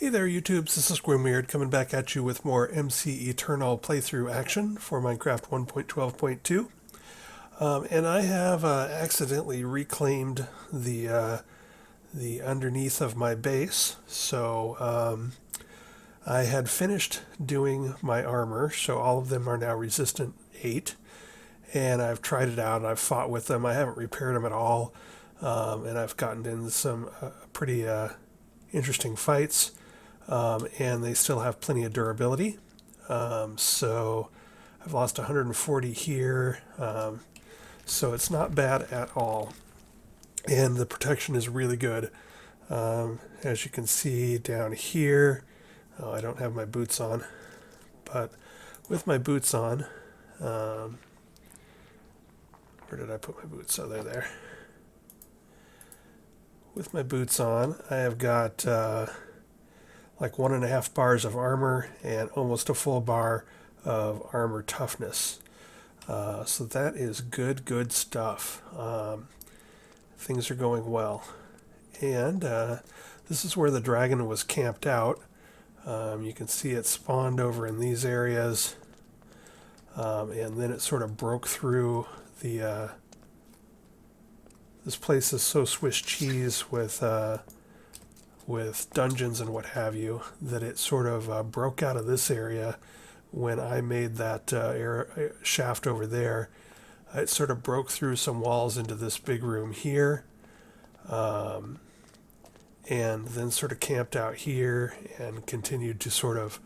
Hey there, YouTubes. This is Grimweird coming back at you with more MC Eternal playthrough action for Minecraft 1.12.2. And I have accidentally reclaimed the underneath of my base. So I had finished doing my armor, so all of them are now resistant 8. And I've tried it out. I've fought with them. I haven't repaired them at all. And I've gotten in some pretty interesting fights. And they still have plenty of durability. So I've lost 140 here, so it's not bad at all. And the protection is really good. As you can see down here, I don't have my boots on, but with my boots on, where did I put my boots? Oh, they're there. With my boots on, I have got like 1.5 bars of armor and almost a full bar of armor toughness. So that is good stuff. Things are going well. And this is where the dragon was camped out. You can see it spawned over in these areas. And then it sort of broke through the... this place is so Swiss cheese with dungeons and what have you, that it sort of broke out of this area when I made that shaft over there. It sort of broke through some walls into this big room here, and then sort of camped out here and continued to sort of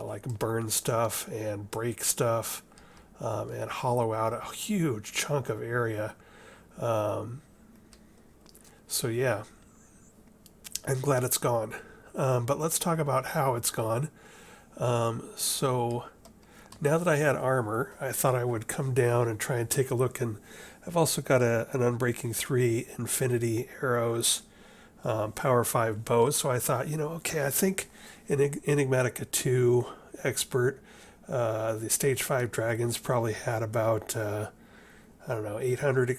like burn stuff and break stuff and hollow out a huge chunk of area. So yeah, I'm glad it's gone. But let's talk about how it's gone. So now that I had armor, I thought I would come down and try and take a look. And I've also got an Unbreaking 3 Infinity Arrows Power 5 bow. So I thought, okay, I think Enigmatica 2 Expert, the Stage 5 Dragons probably had about, 800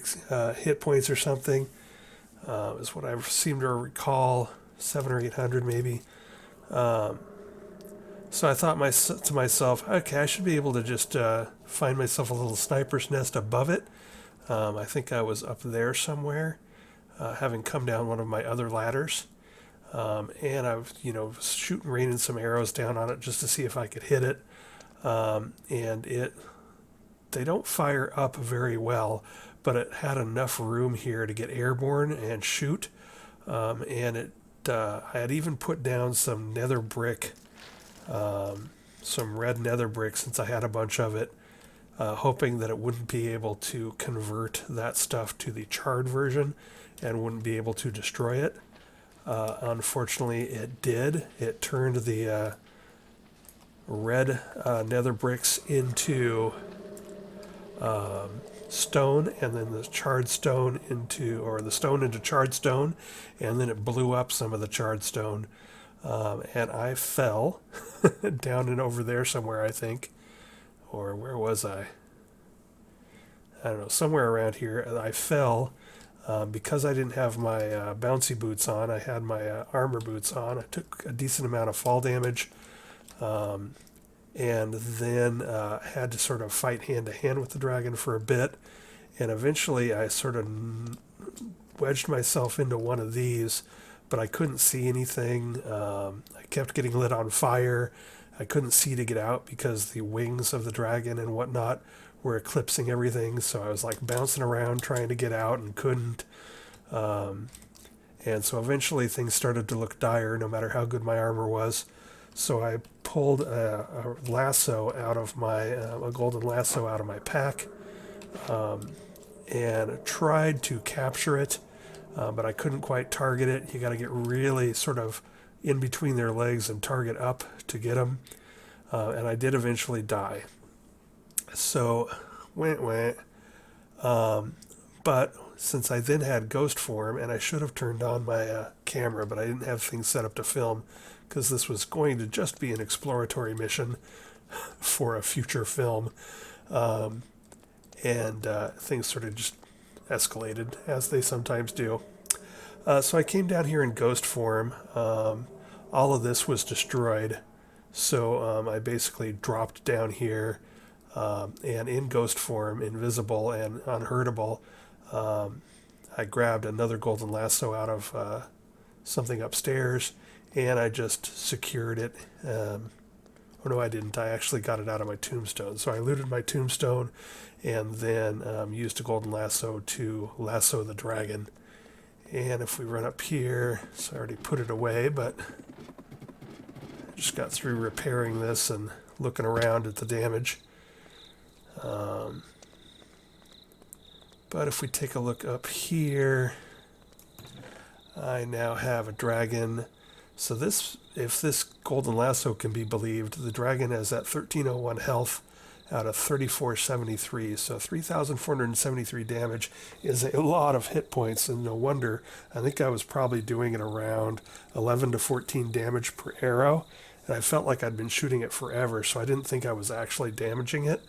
hit points or something. Is what I seem to recall, 700 or 800 maybe. So I thought to myself, okay, I should be able to just find myself a little sniper's nest above it. I think I was up there somewhere, having come down one of my other ladders. And I was, raining some arrows down on it just to see if I could hit it. And they don't fire up very well, but it had enough room here to get airborne and shoot. And I had even put down some nether brick, some red nether brick, since I had a bunch of it, hoping that it wouldn't be able to convert that stuff to the charred version and wouldn't be able to destroy it. Unfortunately, it did. It turned the red nether bricks into stone, and then the charred stone the stone into charred stone, and then it blew up some of the charred stone, and I fell down and over there somewhere, I think, or where was I don't know, somewhere around here. I fell because I didn't have my bouncy boots on. I had my armor boots on. I took a decent amount of fall damage, and then had to sort of fight hand to hand with the dragon for a bit, and eventually I sort of wedged myself into one of these, but I couldn't see anything. I kept getting lit on fire. I couldn't see to get out because the wings of the dragon and whatnot were eclipsing everything, so I was like bouncing around trying to get out and couldn't. And so eventually things started to look dire no matter how good my armor was. So I pulled a lasso out of a golden lasso out of my pack, and tried to capture it, but I couldn't quite target it. You got to get really sort of in between their legs and target up to get them, and I did eventually die. So, went. But since I then had ghost form, and I should have turned on my camera, but I didn't have things set up to film, because this was going to just be an exploratory mission for a future film. And things sort of just escalated, as they sometimes do. So I came down here in ghost form. all of this was destroyed. So I basically dropped down here, and in ghost form, invisible and unhurtable, I grabbed another golden lasso out of something upstairs, and I just secured it. Oh no, I didn't. I actually got it out of my tombstone. So I looted my tombstone and then used a golden lasso to lasso the dragon. And if we run up here, so I already put it away, but I just got through repairing this and looking around at the damage. But if we take a look up here, I now have a dragon. So this, if this golden lasso can be believed, the dragon has that 1301 health out of 3473. So 3,473 damage is a lot of hit points, and no wonder. I think I was probably doing it around 11 to 14 damage per arrow, and I felt like I'd been shooting it forever, so I didn't think I was actually damaging it.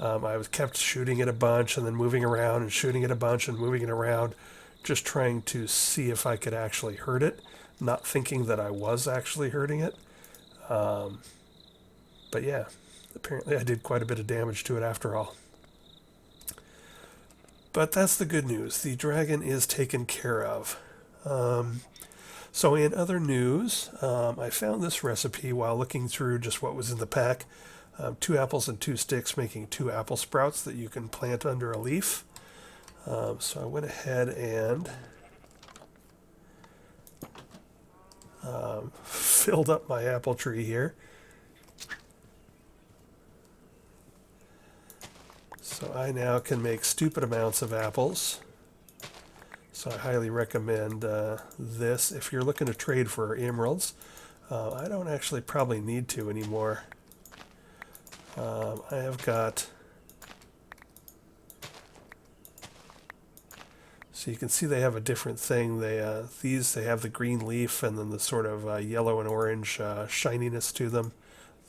I was kept shooting it a bunch and then moving around and shooting it a bunch and moving it around, just trying to see if I could actually hurt it, not thinking that I was actually hurting it. But yeah, apparently I did quite a bit of damage to it after all. But that's the good news. The dragon is taken care of. So in other news, I found this recipe while looking through just what was in the pack. 2 apples and 2 sticks, making 2 apple sprouts that you can plant under a leaf. So I went ahead and filled up my apple tree here. So I now can make stupid amounts of apples. So I highly recommend this if you're looking to trade for emeralds. I don't actually probably need to anymore. I have got, so you can see they have a different thing. They have the green leaf and then the sort of yellow and orange shininess to them.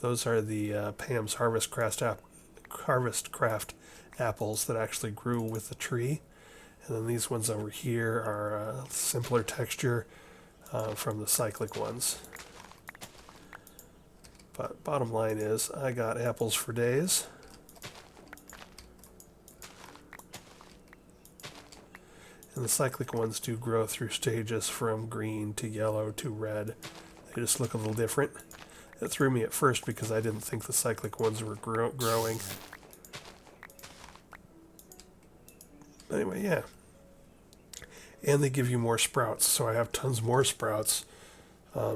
Those are the Pam's Harvest Craft apples that actually grew with the tree. And then these ones over here are simpler texture from the cyclic ones. But bottom line is, I got apples for days. And the cyclic ones do grow through stages from green to yellow to red. They just look a little different. It threw me at first because I didn't think the cyclic ones were growing. Anyway, yeah. And they give you more sprouts, so I have tons more sprouts.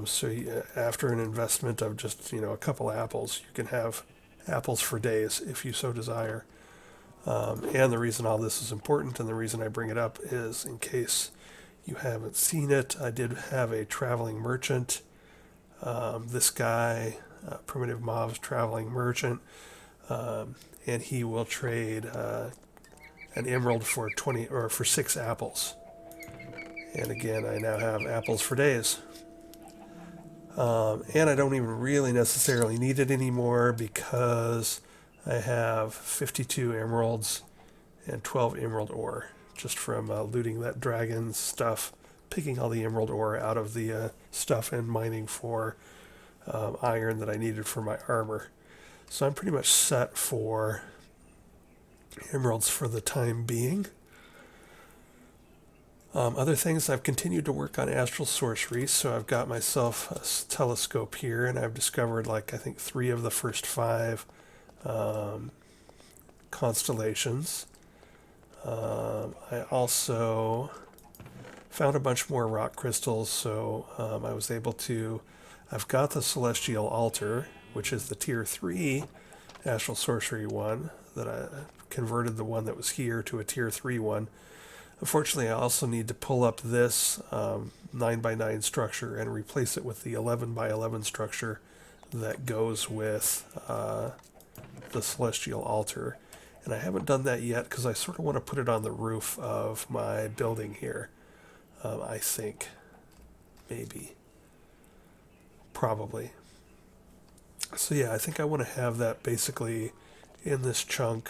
So after an investment of just, a couple apples, you can have apples for days if you so desire. And the reason all this is important and the reason I bring it up is in case you haven't seen it, I did have a traveling merchant. This guy, Primitive Mob's traveling merchant, and he will trade an emerald for 20 or for 6 apples. And again, I now have apples for days. And I don't even really necessarily need it anymore because I have 52 emeralds and 12 emerald ore just from looting that dragon stuff, picking all the emerald ore out of the stuff and mining for iron that I needed for my armor. So I'm pretty much set for emeralds for the time being. Other things, I've continued to work on Astral Sorcery, so I've got myself a telescope here, and I've discovered, I think 3 of the first 5 constellations. I also found a bunch more rock crystals, so I was able to, I've got the Celestial Altar, which is the Tier 3 Astral Sorcery one, that I converted the one that was here to a Tier 3 one. Unfortunately, I also need to pull up this 9x9 structure and replace it with the 11x11 structure that goes with the Celestial Altar. And I haven't done that yet because I sort of want to put it on the roof of my building here. I think. Maybe. Probably. So yeah, I think I want to have that basically in this chunk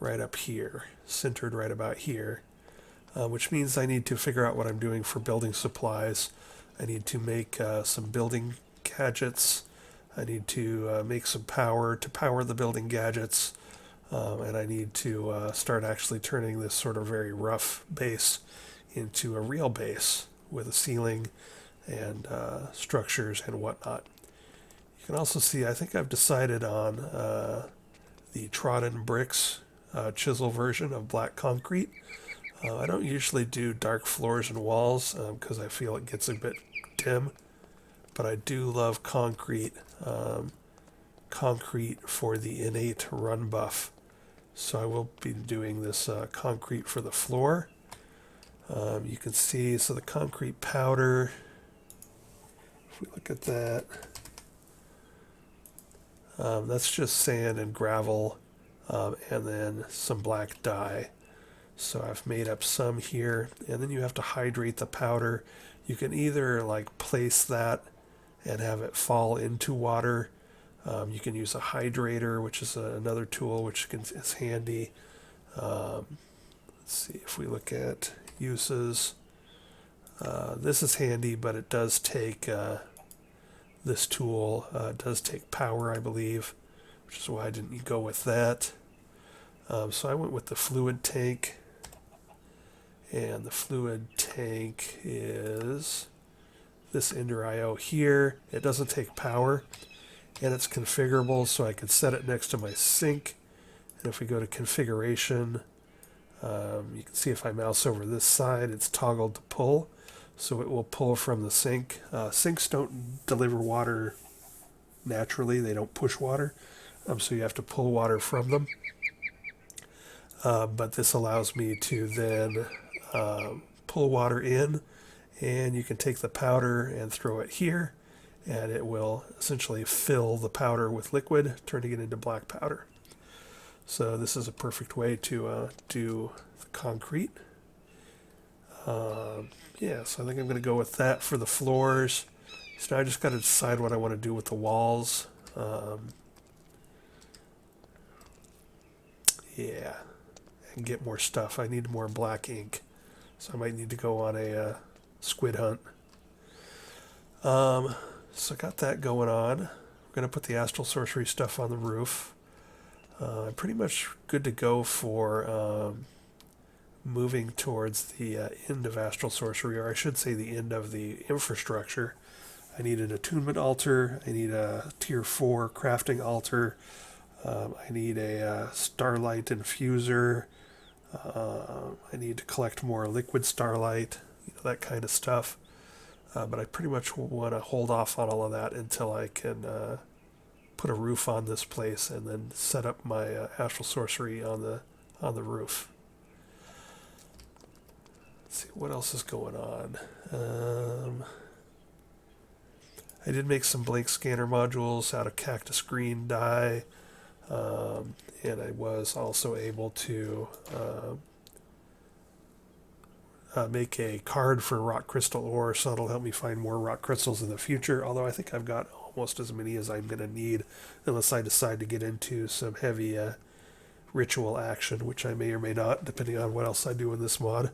right up here, centered right about here, which means I need to figure out what I'm doing for building supplies. I need to make some building gadgets. I need to make some power to power the building gadgets. And I need to start actually turning this sort of very rough base into a real base with a ceiling and structures and whatnot. You can also see, I think I've decided on the trodden bricks chisel version of black concrete. I don't usually do dark floors and walls because I feel it gets a bit dim, but I do love concrete. Concrete for the innate run buff. So I will be doing this concrete for the floor. You can see, so the concrete powder, if we look at that, that's just sand and gravel and then some black dye. So I've made up some here, and then you have to hydrate the powder. You can either like place that and have it fall into water. You can use a hydrator, which is another tool which is handy. Let's see if we look at uses. This is handy, but it does take, this tool does take power, I believe, which is why I didn't go with that. So I went with the fluid tank. And the fluid tank is this Ender IO here. It doesn't take power, and it's configurable, so I can set it next to my sink. And if we go to configuration, you can see if I mouse over this side, it's toggled to pull, so it will pull from the sink. Sinks don't deliver water naturally, they don't push water, so you have to pull water from them. But this allows me to then pull water in, and you can take the powder and throw it here, and it will essentially fill the powder with liquid, turning it into black powder. So this is a perfect way to do the concrete. Yeah, so I think I'm going to go with that for the floors. So now I just got to decide what I want to do with the walls. Yeah, and get more stuff. I need more black ink. So I might need to go on a squid hunt. So I got that going on. I'm going to put the Astral Sorcery stuff on the roof. I'm pretty much good to go for moving towards the end of Astral Sorcery, or I should say the end of the infrastructure. I need an attunement altar. I need a tier 4 crafting altar. I need a Starlight Infuser. I need to collect more liquid starlight, that kind of stuff. But I pretty much want to hold off on all of that until I can put a roof on this place and then set up my Astral Sorcery on the roof. Let's see what else is going on. I did make some blank scanner modules out of cactus green dye. And I was also able to make a card for rock crystal ore, so that'll help me find more rock crystals in the future, although I think I've got almost as many as I'm going to need unless I decide to get into some heavy ritual action, which I may or may not, depending on what else I do in this mod.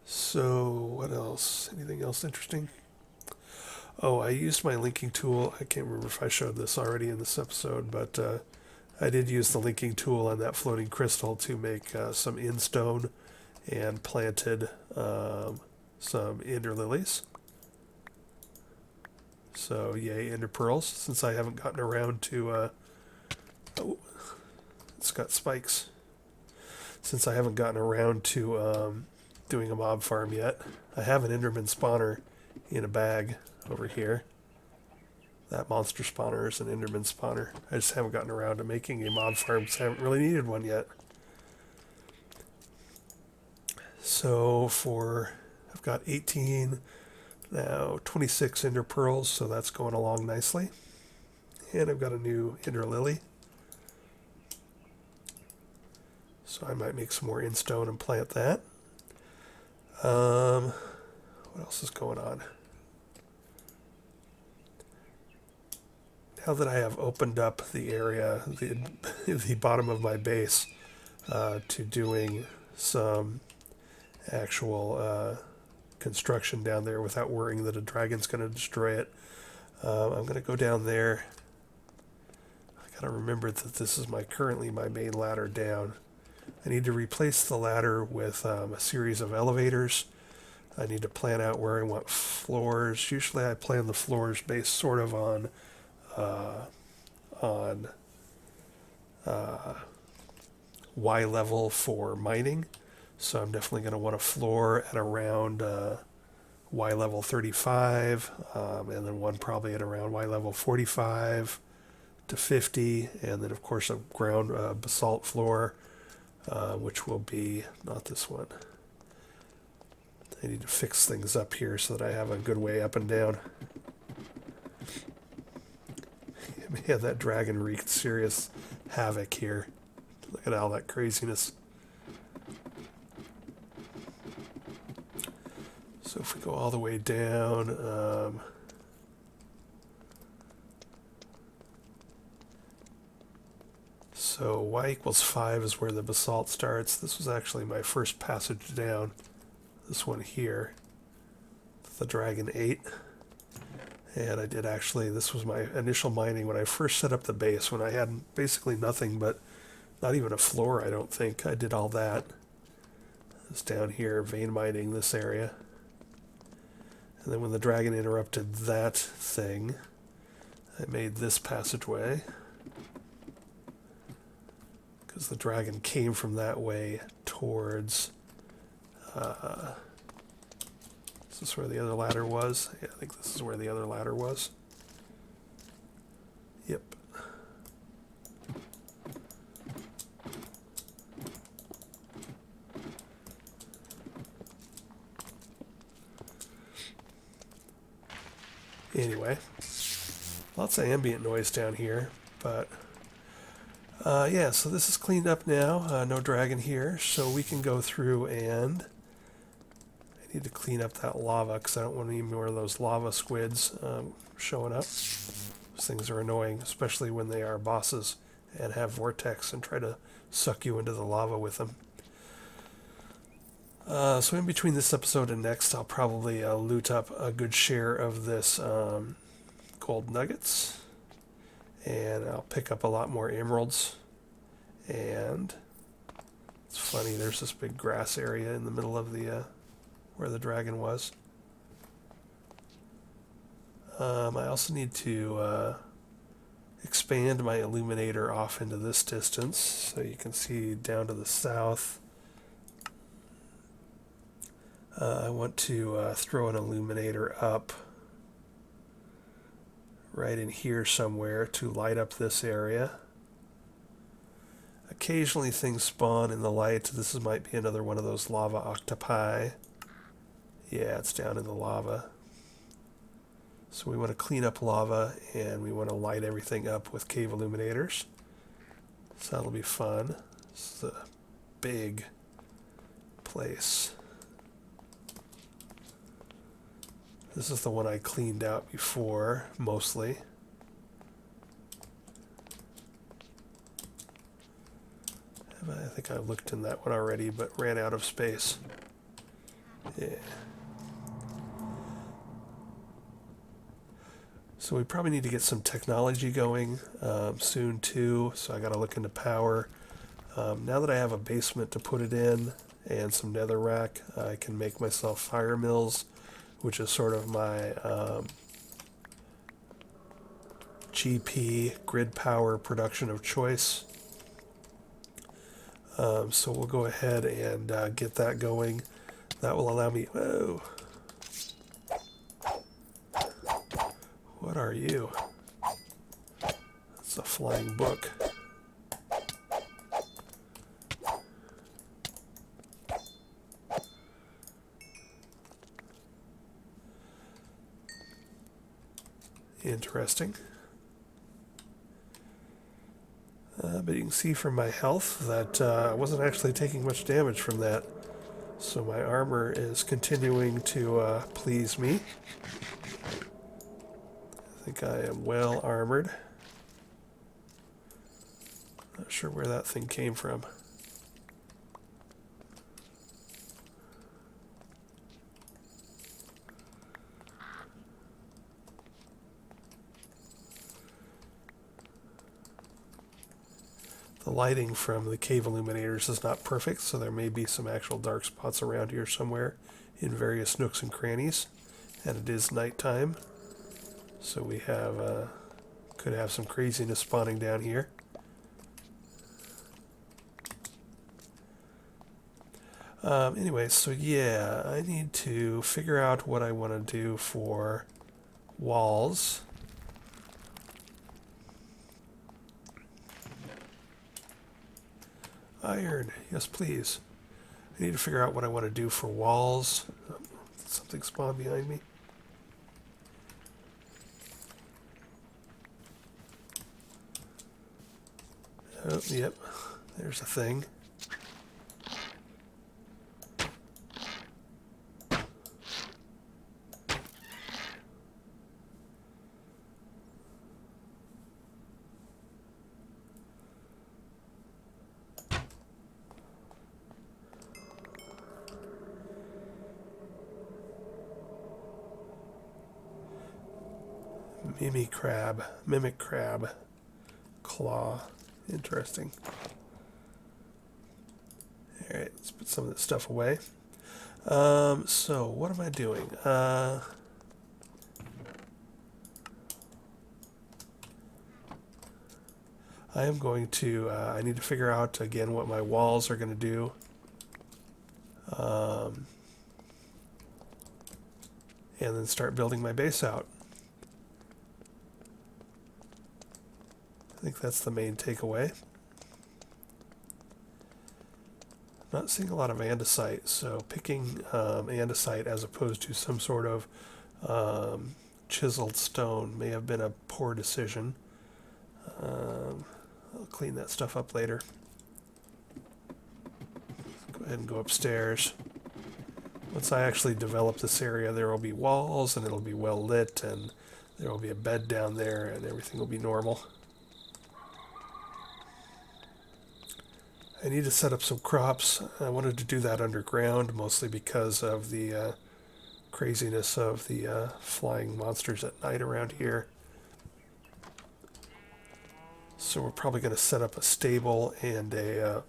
So what else? Anything else interesting? Oh, I used my linking tool. I can't remember if I showed this already in this episode, but I did use the linking tool on that floating crystal to make some instone and planted some ender lilies. So yay, ender pearls, since I haven't gotten around to... oh, it's got spikes. Since I haven't gotten around to doing a mob farm yet. I have an enderman spawner in a bag over here. That monster spawner is an enderman spawner. I just haven't gotten around to making a mob farm because I haven't really needed one yet. So I've got 18, now 26 ender pearls, so that's going along nicely. And I've got a new ender lily. So I might make some more instone and plant that. What else is going on? Now that I have opened up the area, the bottom of my base, to doing some actual construction down there without worrying that a dragon's going to destroy it. I'm going to go down there. I got to remember that this is currently my main ladder down. I need to replace the ladder with a series of elevators. I need to plan out where I want floors. Usually I plan the floors based sort of on Y level for mining. So I'm definitely going to want a floor at around Y level 35, and then one probably at around Y level 45 to 50, and then of course a ground basalt floor, which will be not this one. I need to fix things up here so that I have a good way up and down. Man, that dragon wreaked serious havoc here. Look at all that craziness. So if we go all the way down, so y equals 5 is where the basalt starts. This was actually my first passage down. This one here, the dragon ate. And I did actually, this was my initial mining when I first set up the base, when I had basically nothing but, not even a floor, I don't think. I did all that. It's down here, vein mining this area. And then when the dragon interrupted that thing, I made this passageway. Because the dragon came from that way towards... is this where the other ladder was? Yeah, I think this is where the other ladder was. Yep. Anyway, lots of ambient noise down here, but yeah, so this is cleaned up now. No dragon here, so we can go through and I need to clean up that lava because I don't want any more of those lava squids showing up. Those things are annoying, especially when they are bosses and have vortex and try to suck you into the lava with them. So in between this episode and next, I'll probably loot up a good share of this gold nuggets, and I'll pick up a lot more emeralds. And it's funny, there's this big grass area in the middle of the where the dragon was. I also need to expand my illuminator off into this distance so you can see down to the south. I want to throw an illuminator up right in here somewhere to light up this area. Occasionally things spawn in the light. This might be another one of those lava octopi. Yeah, it's down in the lava. So we want to clean up lava and we want to light everything up with cave illuminators. So that'll be fun. This is a big place. This is the one I cleaned out before, mostly. I think I looked in that one already, but ran out of space. Yeah. So we probably need to get some technology going soon too, so I got to look into power. Now that I have a basement to put it in and some netherrack, I can make myself fire mills, which is sort of my GP, grid power production of choice. So we'll go ahead and get that going. That will allow me... Whoa! What are you? That's a flying book. Interesting. But you can see from my health that I wasn't actually taking much damage from that. So my armor is continuing to please me. I think I am well armored. Not sure where that thing came from. The lighting from the cave illuminators is not perfect, so there may be some actual dark spots around here somewhere in various nooks and crannies. And it is nighttime, so we have could have some craziness spawning down here. Anyway, so yeah, I need to figure out what I want to do for walls. Iron, yes please. I need to figure out what I want to do for walls. Something spawned behind me. Oh, yep, there's a thing. Mimic crab, claw. Interesting. Alright, let's put some of this stuff away. So, what am I doing? I am going to, I need to figure out, again, what my walls are going to do. And then start building my base out. I think that's the main takeaway. Not seeing a lot of andesite, so picking andesite as opposed to some sort of chiseled stone may have been a poor decision. I'll clean that stuff up later. Go ahead and go upstairs. Once I actually develop this area, there will be walls, and it'll be well lit, and there will be a bed down there, and everything will be normal. I need to set up some crops. I wanted to do that underground, mostly because of the craziness of the flying monsters at night around here. So we're probably going to set up a stable and and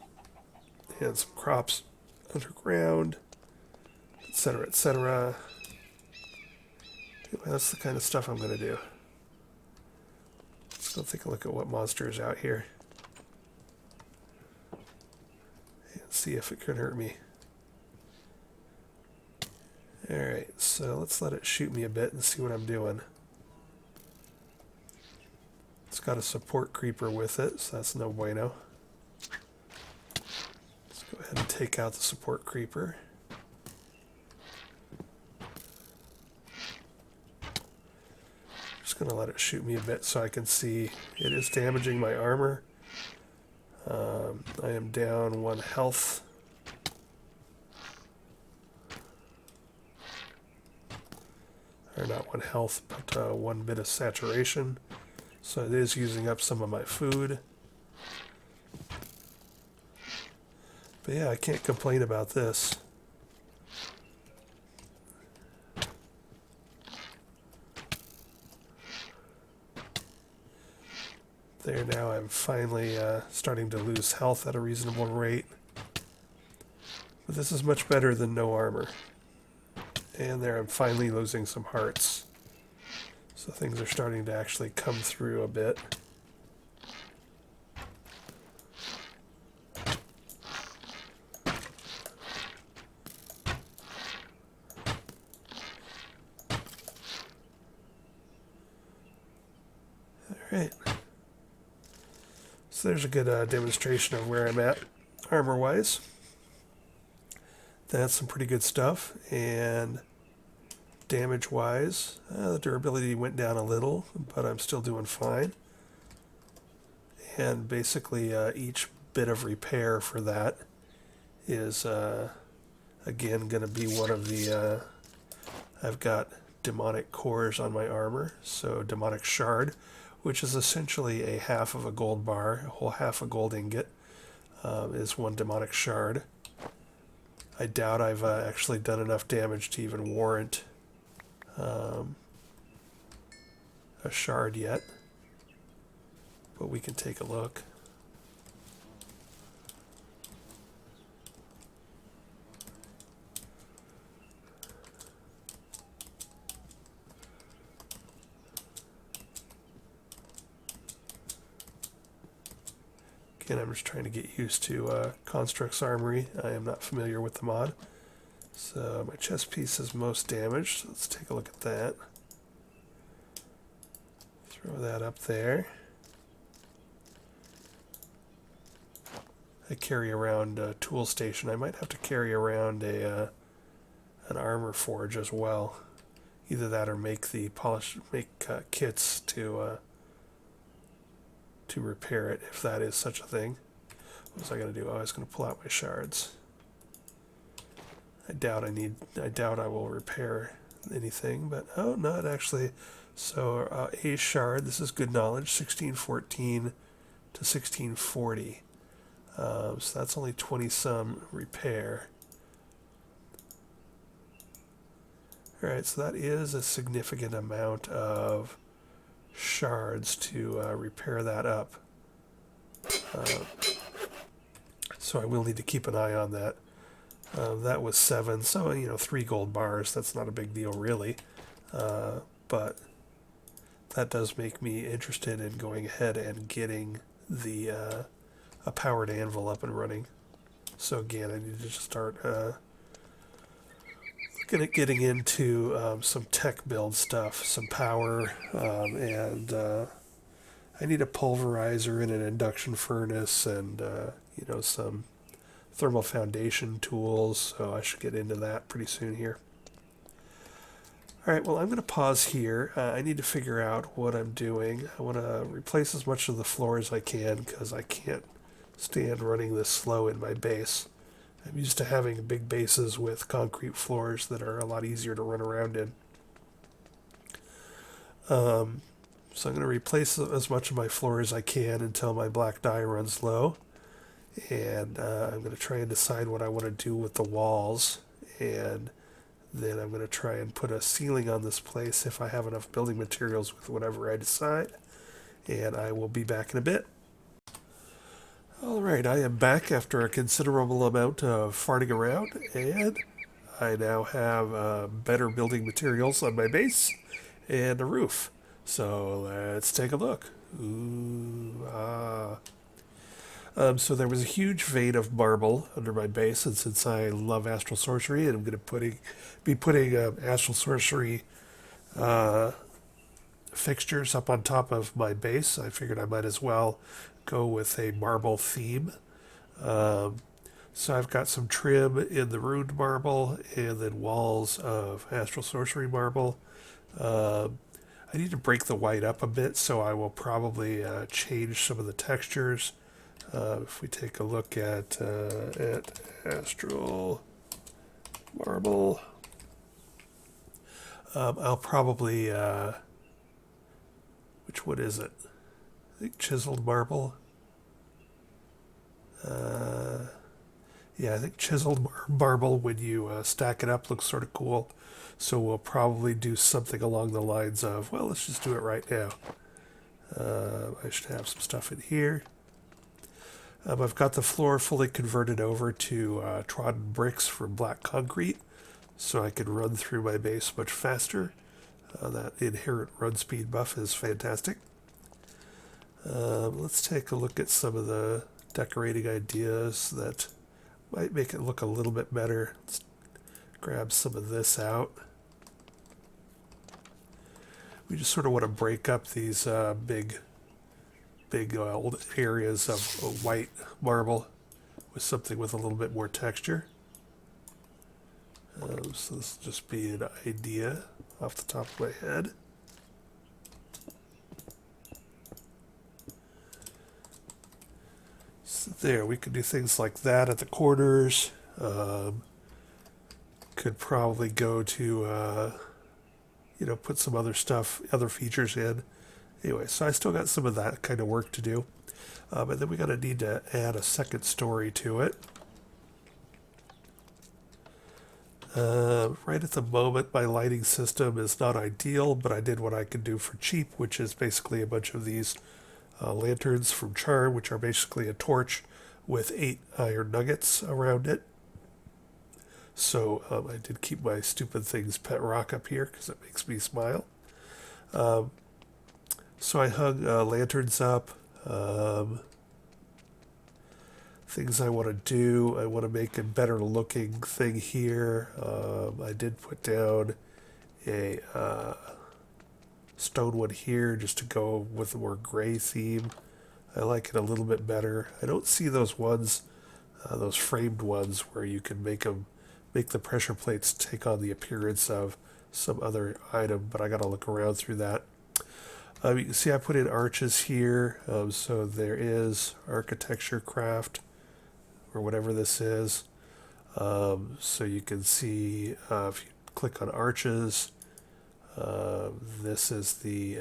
some crops underground, etc., etc. Anyway, that's the kind of stuff I'm going to do. Let's go take a look at what monster is out here. See if it could hurt me. Alright, so let's let it shoot me a bit and see what I'm doing. It's got a support creeper with it, so that's no bueno. Let's go ahead and take out the support creeper. Just going to let it shoot me a bit so I can see it is damaging my armor. I am down 1 health. Or not 1 health, but 1 bit of saturation. So it is using up some of my food. But yeah, I can't complain about this. There, now I'm finally starting to lose health at a reasonable rate. But this is much better than no armor. And there I'm finally losing some hearts. So things are starting to actually come through a bit. Alright. So there's a good demonstration of where I'm at armor-wise. That's some pretty good stuff. And damage-wise, the durability went down a little, but I'm still doing fine. And basically each bit of repair for that is, again, going to be one of the... I've got demonic cores on my armor, so demonic shard, which is essentially a half of a gold bar, a whole half a gold ingot, is 1 demonic shard. I doubt I've actually done enough damage to even warrant a shard yet, but we can take a look. Again, I'm just trying to get used to Construct's Armory. I am not familiar with the mod. So my chest piece is most damaged. So let's take a look at that. Throw that up there. I carry around a tool station. I might have to carry around an armor forge as well. Either that or make kits to repair it, if that is such a thing. What was I going to do? I was going to pull out my shards. I doubt I will repair anything, but oh no, it actually. So a shard. This is good knowledge. 1614 to 1640. So that's only 20 some repair. Alright, so that is a significant amount of shards to repair that up. So I will need to keep an eye on that. That was 7, so 3 gold bars, that's not a big deal really. But that does make me interested in going ahead and getting the a powered anvil up and running. So again, I need to just start looking at getting into some tech build stuff, some power, and I need a pulverizer and an induction furnace and some thermal foundation tools, so I should get into that pretty soon here. Alright, well I'm going to pause here. I need to figure out what I'm doing. I want to replace as much of the floor as I can because I can't stand running this slow in my base. I'm used to having big bases with concrete floors that are a lot easier to run around in. So I'm going to replace as much of my floor as I can until my black dye runs low. And I'm going to try and decide what I want to do with the walls. And then I'm going to try and put a ceiling on this place if I have enough building materials with whatever I decide. And I will be back in a bit. Alright, I am back after a considerable amount of farting around, and I now have better building materials on my base and a roof. So let's take a look. Ooh, ah. So there was a huge vein of marble under my base, and since I love Astral Sorcery, and I'm going to be putting Astral Sorcery fixtures up on top of my base, I figured I might as well go with a marble theme. So I've got some trim in the runed marble and then walls of Astral Sorcery marble. I need to break the white up a bit, so I will probably change some of the textures. If we take a look at Astral Marble, I'll probably, which one is it? I think chiseled marble. Yeah, I think chiseled marble, when you stack it up, looks sort of cool. So we'll probably do something along the lines of, well, let's just do it right now. I should have some stuff in here. I've got the floor fully converted over to trodden bricks from black concrete, so I can run through my base much faster. That inherent run speed buff is fantastic. Let's take a look at some of the decorating ideas that might make it look a little bit better. Let's grab some of this out. We just sort of want to break up these big old areas of white marble with something with a little bit more texture. So this will just be an idea off the top of my head. So there, we could do things like that at the corners. Could probably go to, put some other stuff, other features in. Anyway, so I still got some of that kind of work to do. And then we're going to need to add a second story to it. Right at the moment, my lighting system is not ideal, but I did what I could do for cheap, which is basically a bunch of these lanterns from Charm, which are basically a torch with 8 iron nuggets around it. So I did keep my stupid things pet rock up here because it makes me smile. So I hung lanterns up. things I want to do. I want to make a better looking thing here. I did put down a stone one here just to go with a more gray theme. I like it a little bit better. I don't see those ones, those framed ones where you can make the pressure plates take on the appearance of some other item, but I gotta look around through that. You can see I put in arches here, so there is architecture craft, or whatever this is. So you can see if you click on arches, this is the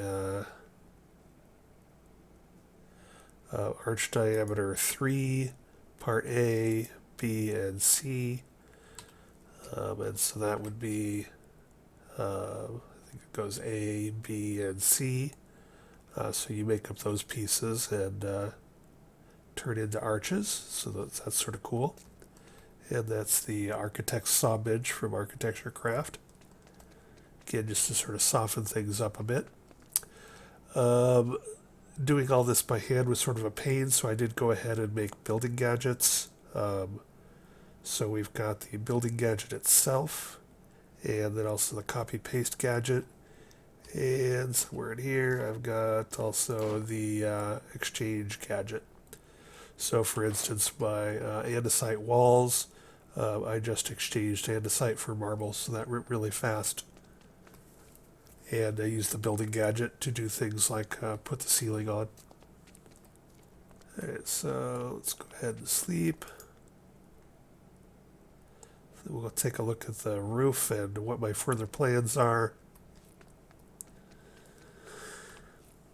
arch diameter 3, part A, B, and C. And so that would be, I think it goes A, B, and C. So you make up those pieces and turn into arches. So that's sort of cool. And that's the Architect's Saw Bench from Architecture Craft. Again, just to sort of soften things up a bit. Doing all this by hand was sort of a pain, so I did go ahead and make building gadgets. So we've got the building gadget itself, and then also the copy-paste gadget. And somewhere in here, I've got also the exchange gadget. So for instance, my andesite walls, I just exchanged andesite for marble, so that went really fast. And I used the building gadget to do things like put the ceiling on. Alright, so let's go ahead and sleep. We'll take a look at the roof and what my further plans are.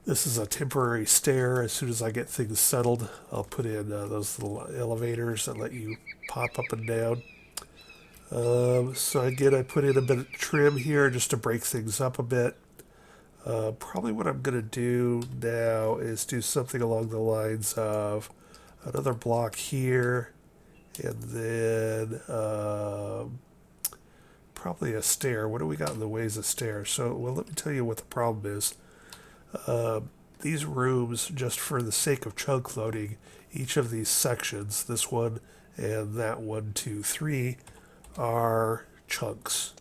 This is a temporary stair. As soon as I get things settled, I'll put in those little elevators that let you pop up and down. So again, I put in a bit of trim here just to break things up a bit. Probably what I'm going to do now is do something along the lines of another block here, and then probably a stair. What do we got in the ways of stairs? So, well, let me tell you what the problem is. These rooms, just for the sake of chunk loading, each of these sections, this one and that 1, 2, 3, are chunks.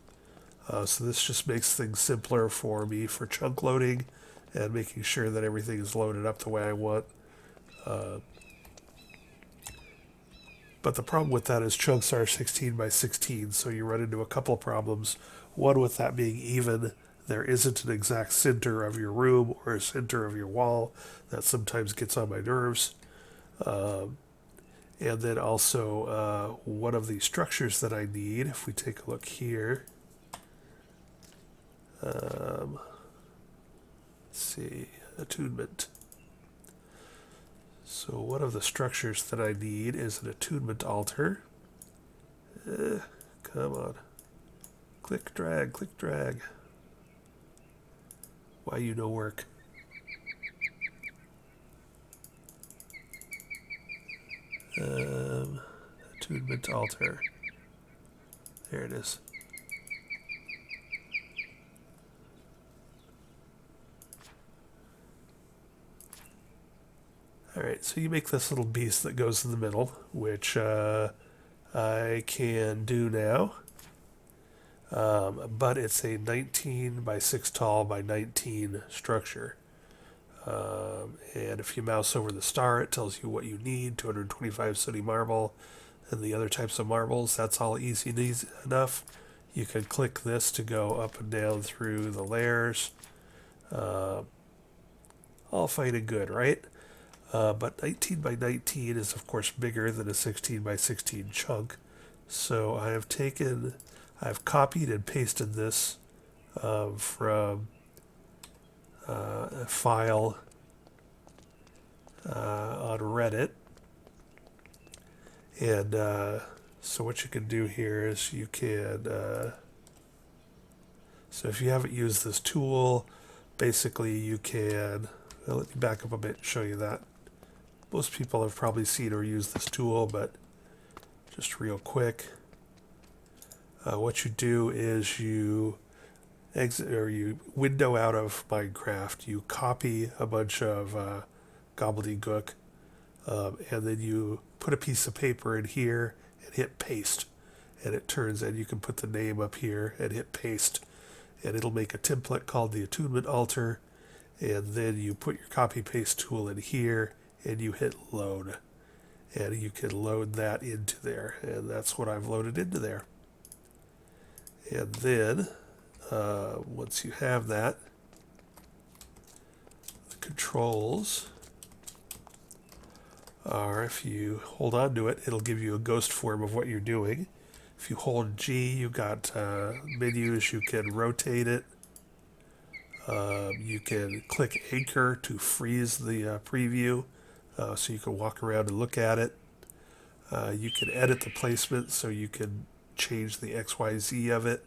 So this just makes things simpler for me for chunk loading and making sure that everything is loaded up the way I want. But the problem with that is chunks are 16 by 16, so you run into a couple of problems. One, with that being even, there isn't an exact center of your room or a center of your wall. That sometimes gets on my nerves. And then also one of the structures that I need, if we take a look here, let's see, attunement. So one of the structures that I need is an attunement altar. Come on. Click, drag, click, drag. Why you no work? Attunement altar. There it is. Alright, so you make this little beast that goes in the middle, which I can do now. But it's a 19 by 6 tall by 19 structure. And if you mouse over the star, it tells you what you need, 225 sooty marble, and the other types of marbles. That's all easy enough. You can click this to go up and down through the layers. All fine and good, right? But 19 by 19 is of course bigger than a 16 by 16 chunk. So I've copied and pasted this from a file on Reddit. And so what you can do here is you can, so if you haven't used this tool, basically you can, well, let me back up a bit and show you that. Most people have probably seen or used this tool, but just real quick, what you do is you exit or you window out of Minecraft, you copy a bunch of gobbledygook, and then you put a piece of paper in here and hit paste. And it turns, and you can put the name up here and hit paste. And it'll make a template called the attunement altar. And then you put your copy paste tool in here and you hit load. And you can load that into there. And that's what I've loaded into there. And then, once you have that, the controls are, if you hold on to it, it'll give you a ghost form of what you're doing. If you hold G, you've got menus. You can rotate it. You can click anchor to freeze the preview, so you can walk around and look at it. You can edit the placement, so you can change the XYZ of it.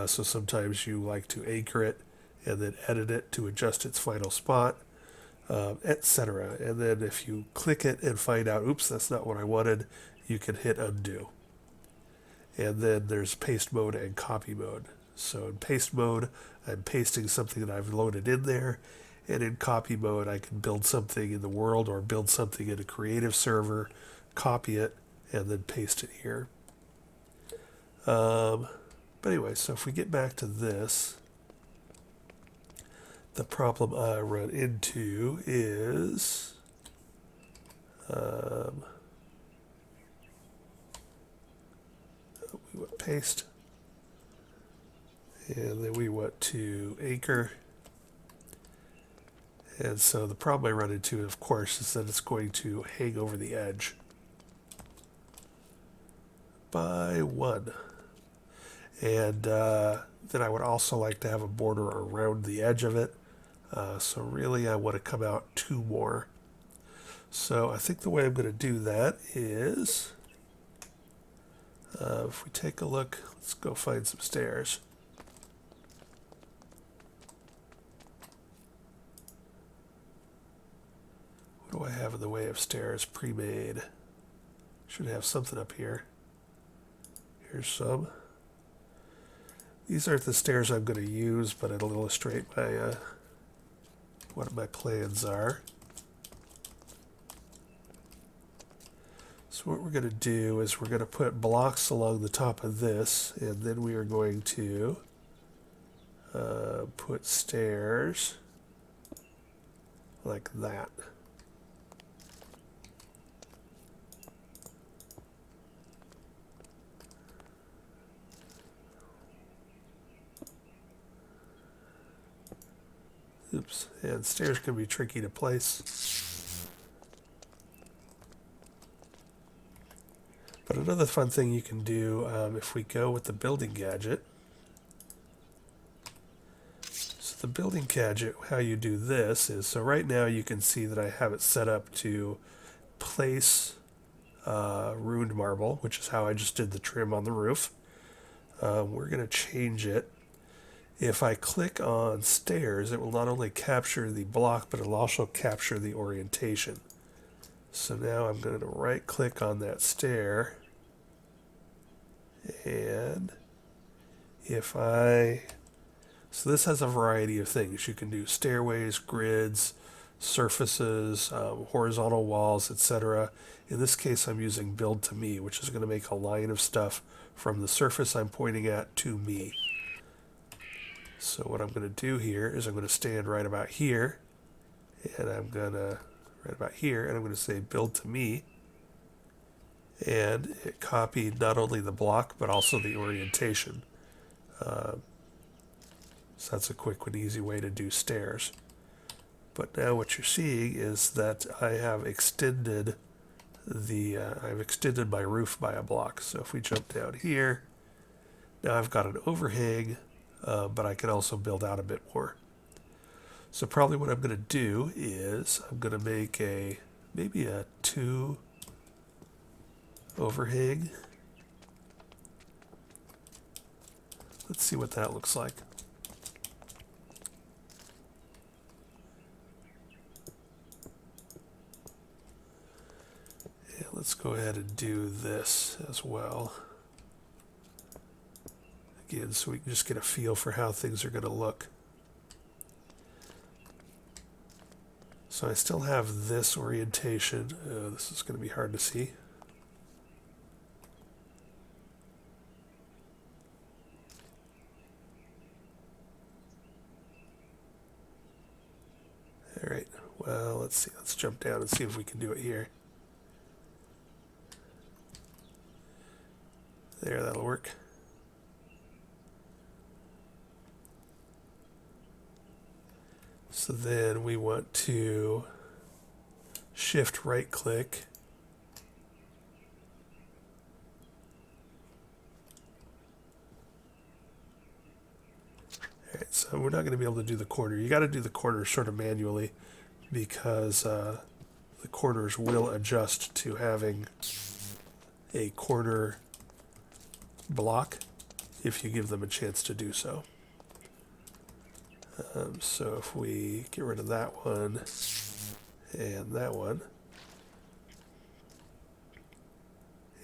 So sometimes you like to anchor it and then edit it to adjust its final spot, etc. And then if you click it and find out, oops, that's not what I wanted, you can hit undo. And then there's paste mode and copy mode. So in paste mode, I'm pasting something that I've loaded in there. And in copy mode, I can build something in the world or build something in a creative server, copy it, and then paste it here. But anyway, so if we get back to this, the problem I run into is we want paste, and then we want to anchor. And so the problem I run into, of course, is that it's going to hang over the edge by 1. And then I would also like to have a border around the edge of it. So really I want to come out 2 more. So I think the way I'm going to do that is, if we take a look, let's go find some stairs. What do I have in the way of stairs pre-made? Should have something up here. Here's some. These aren't the stairs I'm going to use, but it'll illustrate my what my plans are. So what we're going to do is we're going to put blocks along the top of this, and then we are going to put stairs like that. Oops, and stairs can be tricky to place. But another fun thing you can do, if we go with the building gadget, so the building gadget, how you do this is, so right now you can see that I have it set up to place ruined marble, which is how I just did the trim on the roof. We're going to change it. If I click on stairs, it will not only capture the block, but it'll also capture the orientation. So now I'm going to right click on that stair, and if I, so this has a variety of things. You can do stairways, grids, surfaces, horizontal walls, etc. In this case, I'm using build to me, which is going to make a line of stuff from the surface I'm pointing at to me. So what I'm going to do here is I'm going to stand right about here, and I'm going to, right about here, and I'm going to say build to me, and it copied not only the block, but also the orientation. So that's a quick and easy way to do stairs. But now what you're seeing is that I have extended I've extended my roof by a block. So if we jump down here, now I've got an overhang, but I can also build out a bit more. So probably what I'm going to do is I'm going to make maybe a 2 overhang. Let's see what that looks like. Yeah, let's go ahead and do this as well. Again, so we can just get a feel for how things are going to look. So I still have this orientation. This is going to be hard to see. All right, well, let's see. Let's jump down and see if we can do it here. There, that'll work. So then we want to shift right click. All right, so we're not going to be able to do the corner. You got to do the corners sort of manually because the corners will adjust to having a corner block if you give them a chance to do so. So if we get rid of that one and that one,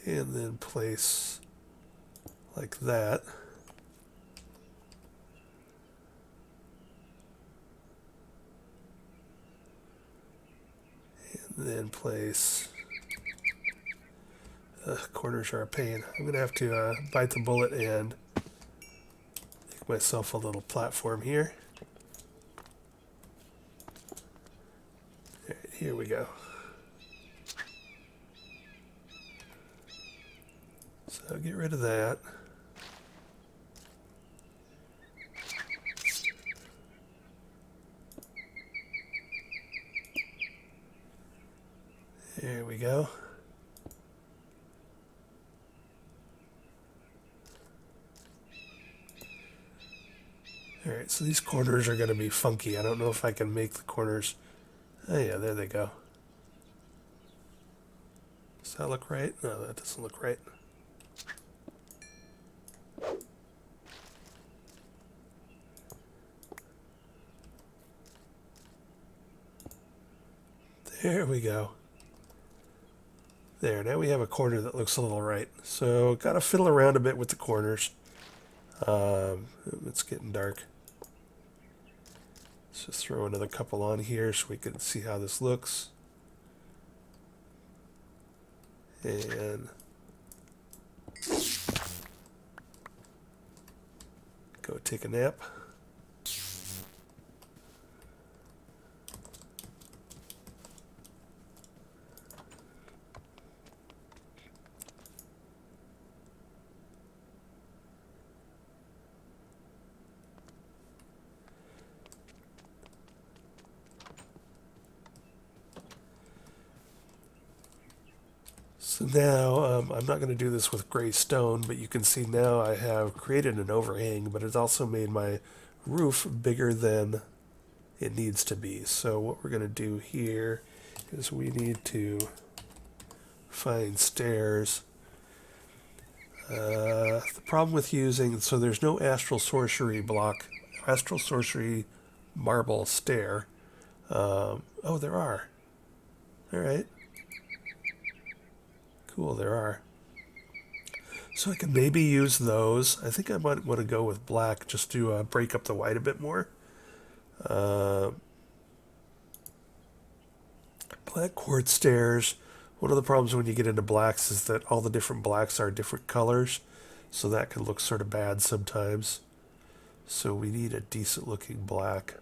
and then place like that, and then place, corners are a pain. I'm going to have to bite the bullet and make myself a little platform here. All right, here we go. So get rid of that. There we go. Alright, so these corners are going to be funky. I don't know if I can make the corners. Oh yeah, there they go. Does that look right? No, that doesn't look right. There we go. There, now we have a corner that looks a little right. So, gotta fiddle around a bit with the corners. It's getting dark. Let's just throw another couple on here so we can see how this looks. And go take a nap. So now, I'm not going to do this with gray stone, but you can see now I have created an overhang, but it's also made my roof bigger than it needs to be. So what we're going to do here is we need to find stairs. The problem with using, so there's no Astral Sorcery block, Astral Sorcery marble stair. Oh, there are. All right. Cool, there are. So I can maybe use those. I think I might want to go with black just to break up the white a bit more. Black quartz stairs. One of the problems when you get into blacks is that all the different blacks are different colors. So that can look sort of bad sometimes. So we need a decent looking black.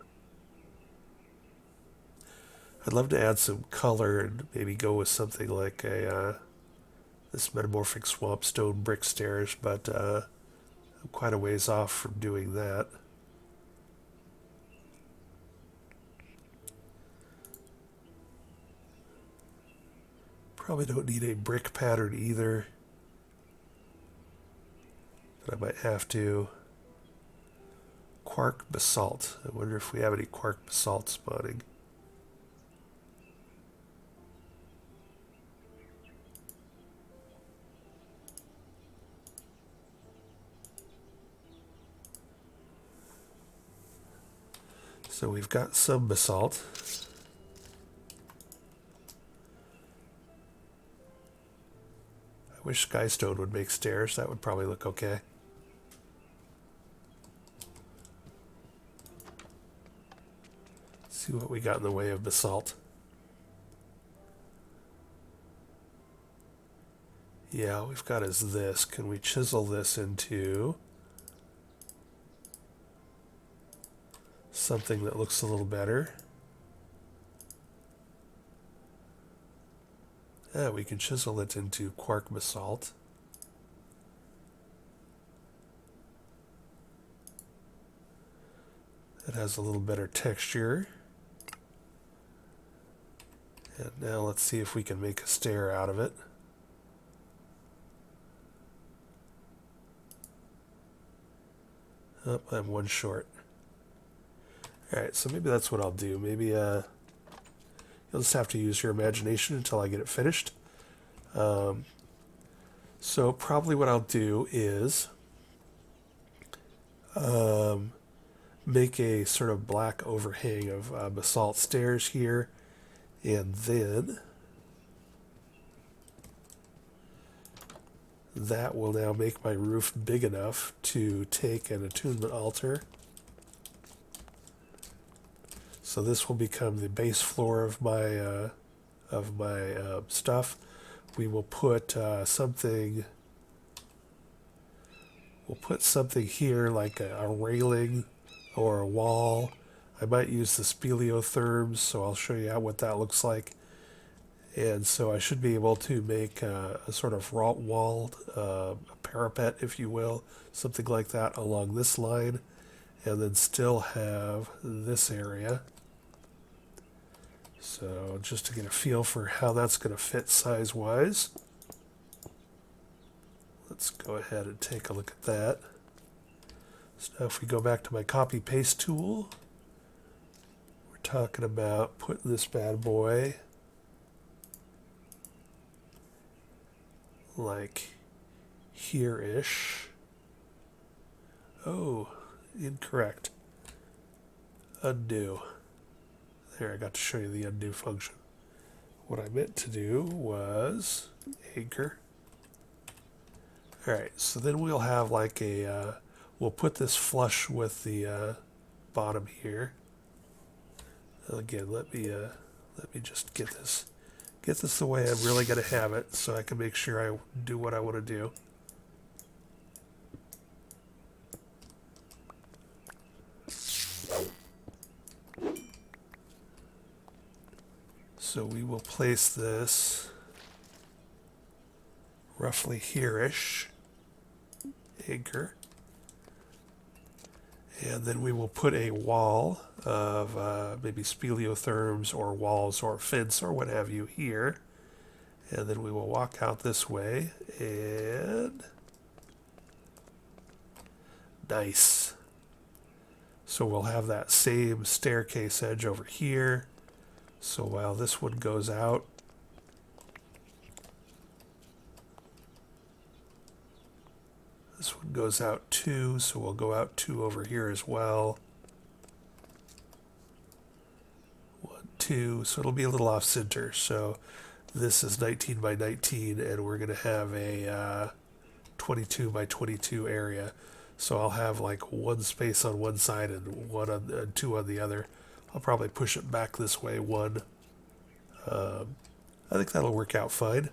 I'd love to add some color and maybe go with something like a this metamorphic swamp stone brick stairs, but I'm quite a ways off from doing that. Probably don't need a brick pattern either, but I might have to. Quark basalt. I wonder if we have any quark basalt spawning. So we've got some basalt. I wish skystone would make stairs. That would probably look okay. Let's See what we got in the way of basalt. Yeah, we've got is this. Can we chisel this into something that looks a little better? Yeah, we can chisel it into quark basalt. It has a little better texture. And now let's see if we can make a stair out of it. Oh, I'm one short. Alright, so maybe that's what I'll do. Maybe you'll just have to use your imagination until I get it finished. So probably what I'll do is make a sort of black overhang of basalt stairs here, and then that will now make my roof big enough to take an attunement altar. So this will become the base floor of my stuff. We will put something. We'll put something here like a railing or a wall. I might use the speleotherms, so I'll show you what that looks like. And so I should be able to make a sort of walled parapet, if you will, something like that along this line, and then still have this area. So just to get a feel for how that's going to fit size-wise, let's go ahead and take a look at that. So now if we go back to my copy-paste tool, we're talking about putting this bad boy like here-ish. Oh, incorrect. Undo. There, I got to show you the undo function. What I meant to do was anchor. Alright, so then we'll have like a, we'll put this flush with the bottom here. And again, let me just get this the way I'm really going to have it, so I can make sure I do what I want to do. So we will place this roughly here-ish, anchor, and then we will put a wall of maybe speleotherms or walls or fence or what have you here, and then we will walk out this way, and nice. So we'll have that same staircase edge over here. So while this one goes out, this one goes out 2, so we'll go out 2 over here as well. 1, 2, so it'll be a little off center. So this is 19 by 19, and we're going to have a 22 by 22 area. So I'll have like one space on one side and one on, and 2 on the other. I'll probably push it back this way 1. I think that'll work out fine.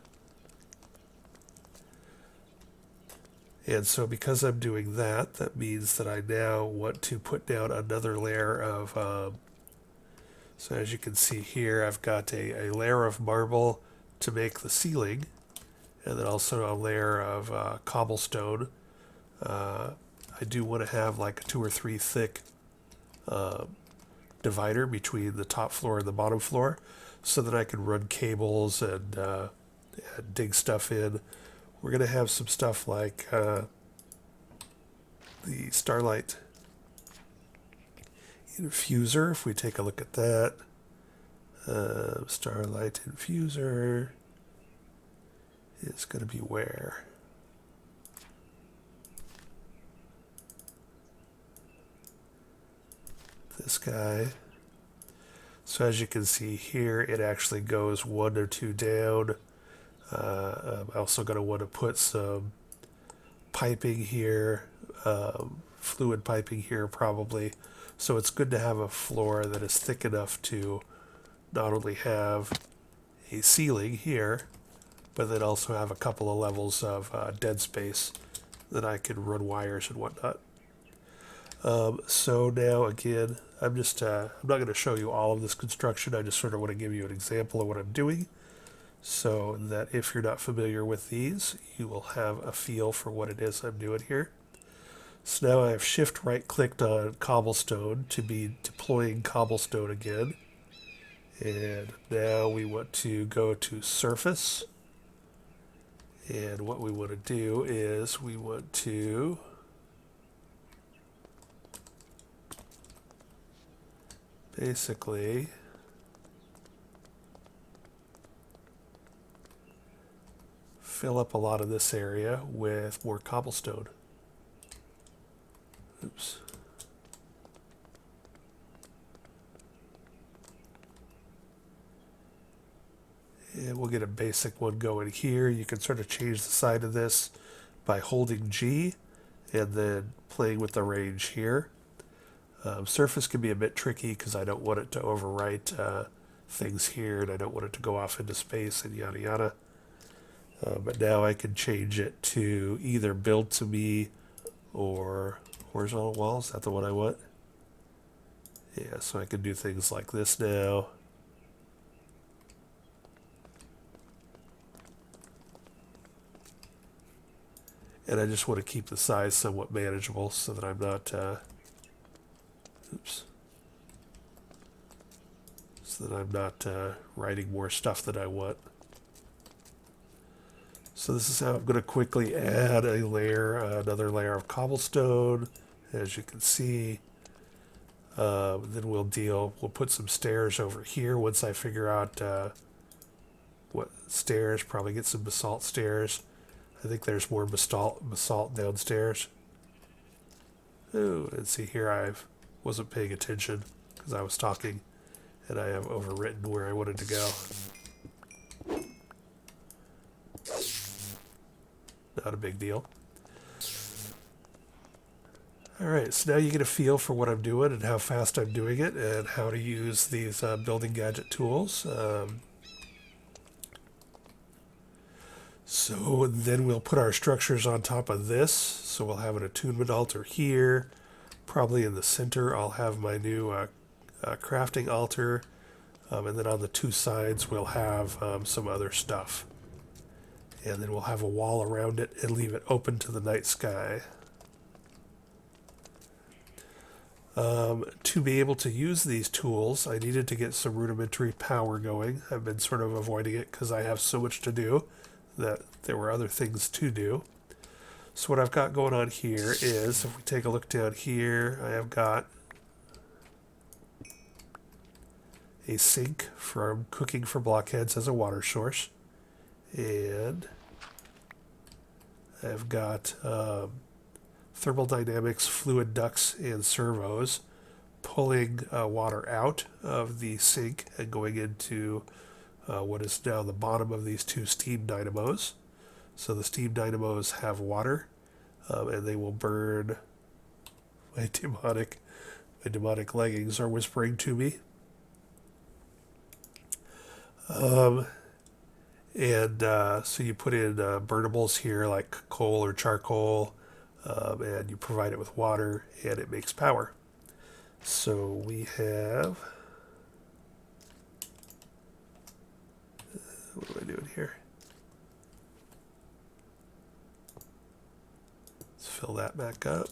And so because I'm doing that, that means that I now want to put down another layer of, so as you can see here, I've got a layer of marble to make the ceiling, and then also a layer of cobblestone. I do want to have like a 2 or 3 thick divider between the top floor and the bottom floor, so that I can run cables and dig stuff in. We're going to have some stuff like the Starlight Infuser. If we take a look at that, Starlight Infuser is going to be where? This guy. So as you can see here, it actually goes 1 or 2 down. I'm also going to want to put some piping here fluid piping here probably. So it's good to have a floor that is thick enough to not only have a ceiling here, but then also have a couple of levels of dead space that I can run wires and whatnot. So now again, I'm not going to show you all of this construction. I just sort of want to give you an example of what I'm doing, so that if you're not familiar with these, you will have a feel for what it is I'm doing here. So now I have shift right clicked on cobblestone to be deploying cobblestone again. And now we want to go to surface. And what we want to do is we want to basically fill up a lot of this area with more cobblestone. Oops. And we'll get a basic one going here. You can sort of change the side of this by holding G and then playing with the range here. Surface can be a bit tricky because I don't want it to overwrite things here, and I don't want it to go off into space and yada yada. But now I can change it to either build to me or horizontal walls. Is that the one I want? Yeah, so I can do things like this now. And I just want to keep the size somewhat manageable so that I'm not, writing more stuff than I want. So this is how I'm going to quickly add a layer, another layer of cobblestone, as you can see. Then we'll put some stairs over here once I figure out what stairs, probably get some basalt stairs. I think there's more basalt downstairs. Oh, and see here I wasn't paying attention because I was talking, and I have overwritten where I wanted to go. Not a big deal. Alright, so now you get a feel for what I'm doing and how fast I'm doing it and how to use these building gadget tools. So then we'll put our structures on top of this. So we'll have an attunement altar here. Probably in the center I'll have my new crafting altar. And then on the two sides we'll have some other stuff. And then we'll have a wall around it and leave it open to the night sky. To be able to use these tools, I needed to get some rudimentary power going. I've been sort of avoiding it because I have so much to do that there were other things to do. So what I've got going on here is, if we take a look down here, I have got a sink from cooking for blockheads as a water source. And I've got thermodynamics, fluid ducts, and servos pulling water out of the sink and going into what is now the bottom of these two steam dynamos. So the steam dynamos have water, and they will burn. My demonic leggings are whispering to me. So you put in burnables here like coal or charcoal, and you provide it with water, and it makes power. So we have, what am I doing here? Let's fill that back up.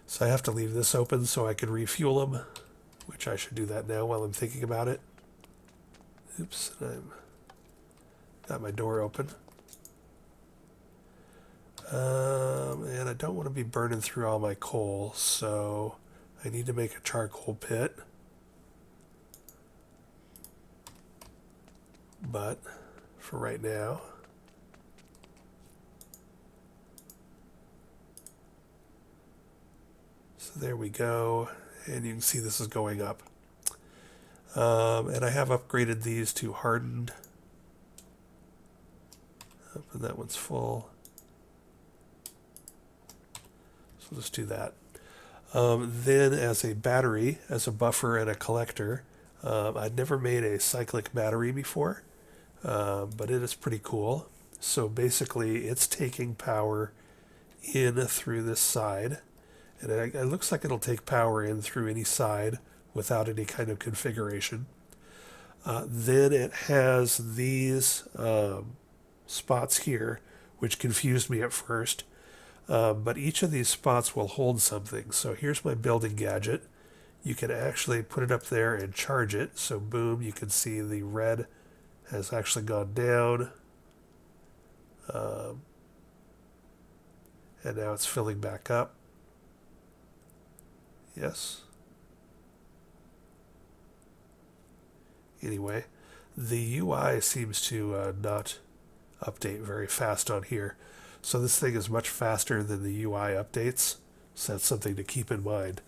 So I have to leave this open so I can refuel them, which I should do that now while I'm thinking about it. Oops, I've got my door open. And I don't want to be burning through all my coal, so I need to make a charcoal pit. But for right now, so there we go, and you can see this is going up. And I have upgraded these to hardened. And that one's full. So let's do that. Then as a battery, as a buffer and a collector, I'd never made a cyclic battery before, but it is pretty cool. So basically it's taking power in through this side, and it looks like it'll take power in through any side without any kind of configuration. Then it has these spots here, which confused me at first. But each of these spots will hold something. So here's my building gadget. You can actually put it up there and charge it. So boom, you can see the red has actually gone down. And now it's filling back up. Yes. Anyway, the UI seems to not update very fast on here. So this thing is much faster than the UI updates. So that's something to keep in mind.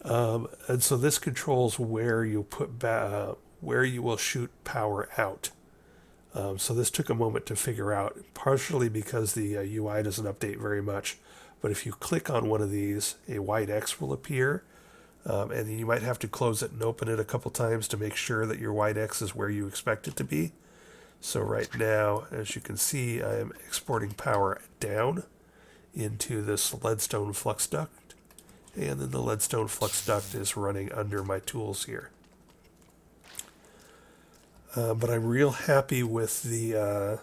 And so this controls where you put where you will shoot power out. So this took a moment to figure out, partially because the UI doesn't update very much. But if you click on one of these, a white X will appear. And you might have to close it and open it a couple times to make sure that your white X is where you expect it to be. So right now, as you can see, I am exporting power down into this leadstone flux duct. And then the leadstone flux duct is running under my tools here. But I'm real happy with the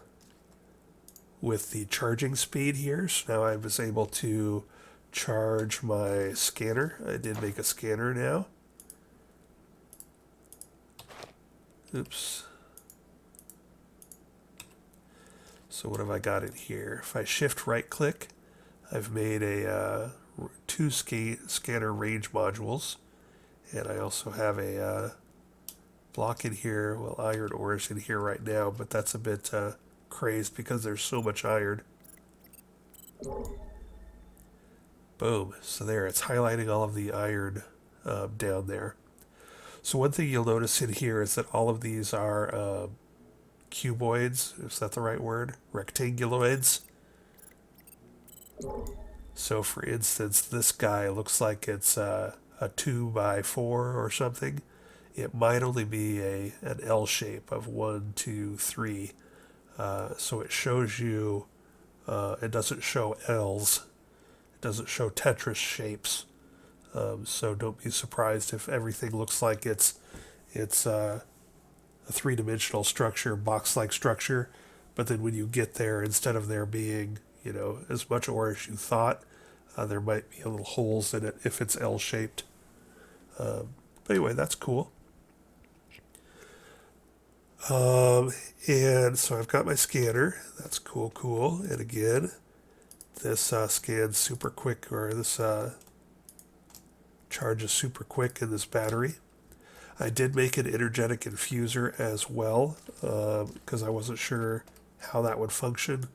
charging speed here. So now I was able to charge my scanner. I did make a scanner now. Oops. So what have I got in here? If I shift right click, I've made a two scanner range modules. And I also have a block in here. Well, iron ore is in here right now, but that's a bit crazed because there's so much iron. Boom. So there, it's highlighting all of the iron down there. So one thing you'll notice in here is that all of these are cuboids. Is that the right word? Rectanguloids. So for instance, this guy looks like it's a 2x4 or something. It might only be an L shape of 1, 2, 3. So it shows you, it doesn't show L's. It doesn't show Tetris shapes. So don't be surprised if everything looks like it's a three-dimensional structure, box-like structure. But then when you get there, instead of there being, as much ore as you thought, there might be little holes in it if it's L-shaped. But anyway, that's cool. And so I've got my scanner. That's cool. And again, this scans super quick, or this charges super quick in this battery. I did make an energetic infuser as well, because I wasn't sure how that would function.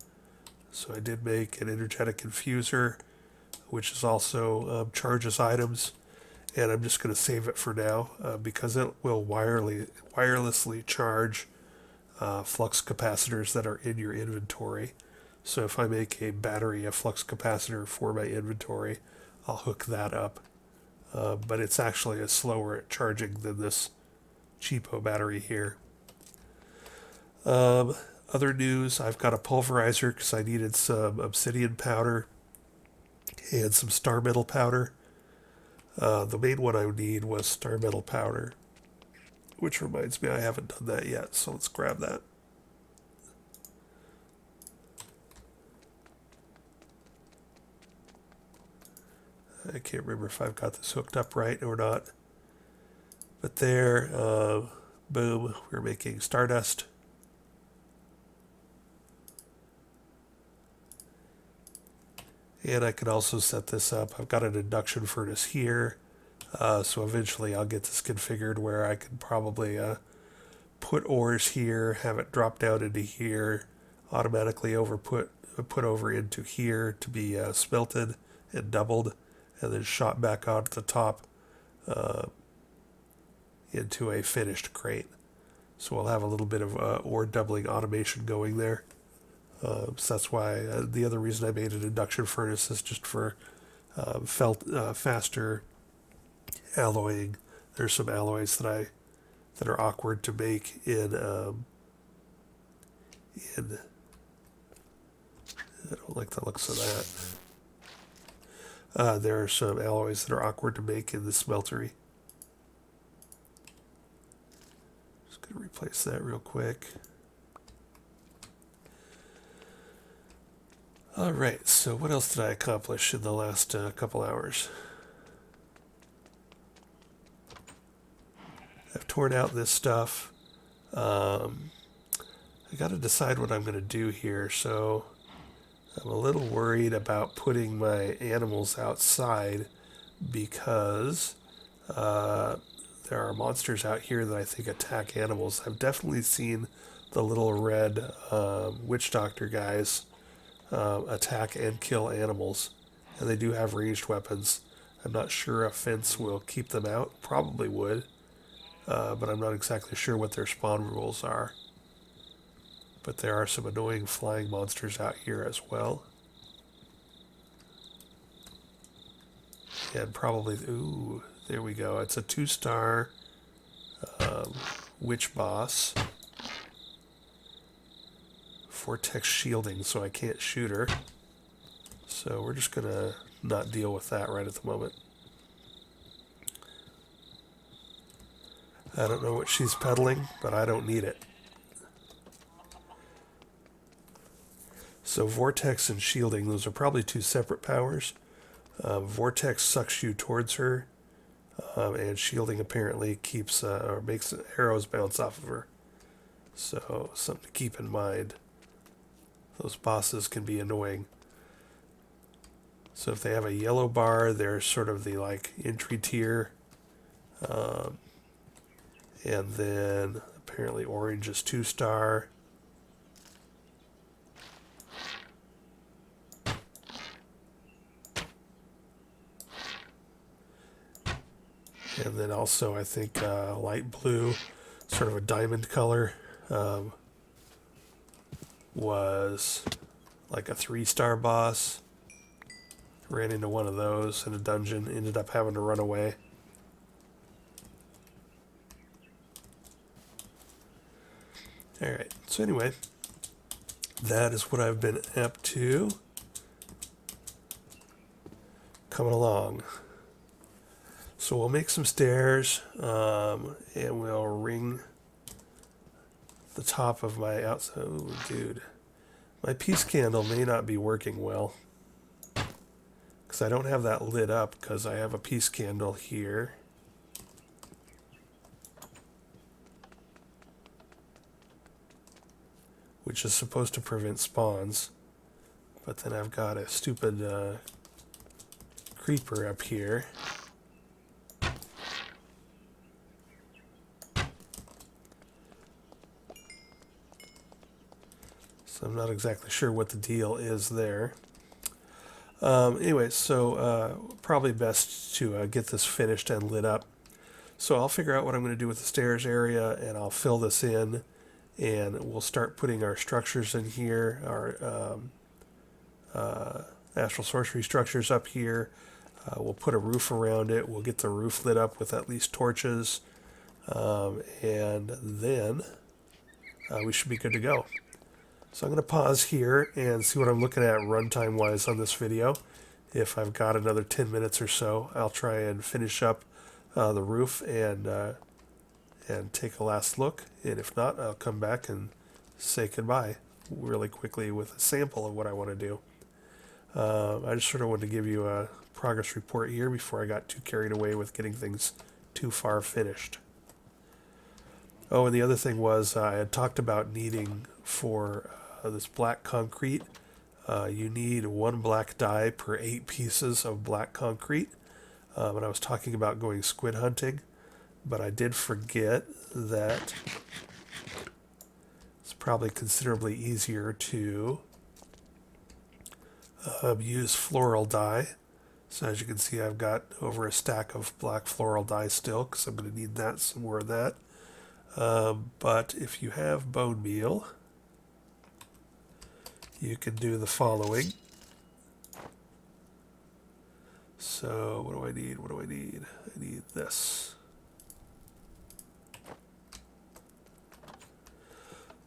So I did make an energetic infuser, which is also charges items. And I'm just going to save it for now because it will wirelessly charge flux capacitors that are in your inventory. So if I make a battery, a flux capacitor for my inventory, I'll hook that up. But it's actually slower at charging than this cheapo battery here. Other news, I've got a pulverizer because I needed some obsidian powder and some star metal powder. The main one I would need was star metal powder, which reminds me I haven't done that yet, so let's grab that. I can't remember if I've got this hooked up right or not. But there, boom, we're making stardust. And I can also set this up. I've got an induction furnace here. So eventually I'll get this configured where I can probably put ores here, have it drop down into here, automatically put over into here to be smelted and doubled, and then shot back out at the top into a finished crate. So we'll have a little bit of ore doubling automation going there. So that's why the other reason I made an induction furnace is just for faster alloying. There's some alloys that are awkward to make in I don't like the looks of that. There are some alloys that are awkward to make in the smeltery. Just going to replace that real quick. Alright, so what else did I accomplish in the last couple hours? I've torn out this stuff. I got to decide what I'm going to do here, so I'm a little worried about putting my animals outside because there are monsters out here that I think attack animals. I've definitely seen the little red witch doctor guys attack and kill animals, and they do have ranged weapons. I'm not sure a fence will keep them out. Probably would, but I'm not exactly sure what their spawn rules are. But there are some annoying flying monsters out here as well. And probably, ooh, there we go. It's a 2-star witch boss. Vortex shielding, so I can't shoot her. So we're just going to not deal with that right at the moment. I don't know what she's peddling, but I don't need it. So Vortex and shielding, those are probably two separate powers. Vortex sucks you towards her, and shielding apparently keeps or makes arrows bounce off of her. So something to keep in mind. Those bosses can be annoying. So if they have a yellow bar, they're sort of the like entry tier. And then apparently orange is 2-star. And then also I think light blue, sort of a diamond color, was like a 3-star boss. Ran into one of those in a dungeon, ended up having to run away. Alright, so anyway, that is what I've been up to. Coming along. So we'll make some stairs, and we'll ring the top of my outside. Oh, dude. My peace candle may not be working well, because I don't have that lit up, because I have a peace candle here. Which is supposed to prevent spawns. But then I've got a stupid creeper up here. So I'm not exactly sure what the deal is there. Anyway, so probably best to get this finished and lit up. So I'll figure out what I'm going to do with the stairs area, and I'll fill this in, and we'll start putting our structures in here, our Astral Sorcery structures up here. We'll put a roof around it. We'll get the roof lit up with at least torches, and then we should be good to go. So I'm going to pause here and see what I'm looking at runtime wise on this video. If I've got another 10 minutes or so, I'll try and finish up the roof and take a last look. And if not, I'll come back and say goodbye really quickly with a sample of what I want to do. I just sort of wanted to give you a progress report here before I got too carried away with getting things too far finished. Oh, and the other thing was I had talked about needing for this black concrete, you need 1 black dye per 8 pieces of black concrete. And I was talking about going squid hunting, but I did forget that it's probably considerably easier to use floral dye. So as you can see, I've got over a stack of black floral dye still, because I'm going to need that, some more of that. But if you have bone meal, you can do the following. So what do I need? What do I need? I need this.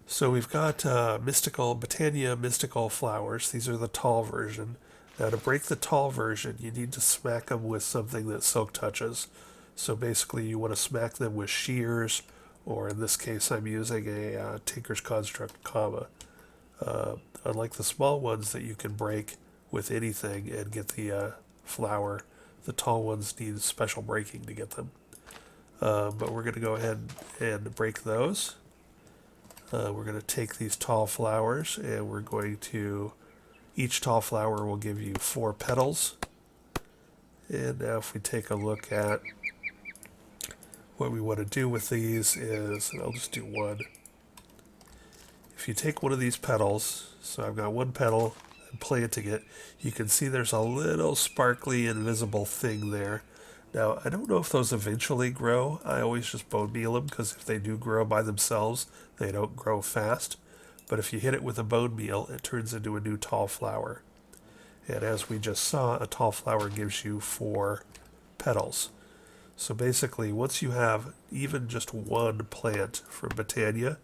So we've got Britannia mystical flowers. These are the tall version. Now to break the tall version, you need to smack them with something that silk touches. So basically you want to smack them with shears, or in this case I'm using a Tinker's Construct comma. Unlike the small ones that you can break with anything and get the flower, the tall ones need special breaking to get them. But we're going to go ahead and break those. We're going to take these tall flowers and we're going to, each tall flower will give you 4 petals. And now if we take a look at what we want to do with these is, and I'll just do one. If you take one of these petals, so I've got one petal, and planting it, you can see there's a little sparkly invisible thing there. Now, I don't know if those eventually grow. I always just bone meal them, because if they do grow by themselves, they don't grow fast. But if you hit it with a bone meal, it turns into a new tall flower. And as we just saw, a tall flower gives you 4 petals. So basically, once you have even just one plant from Britannia,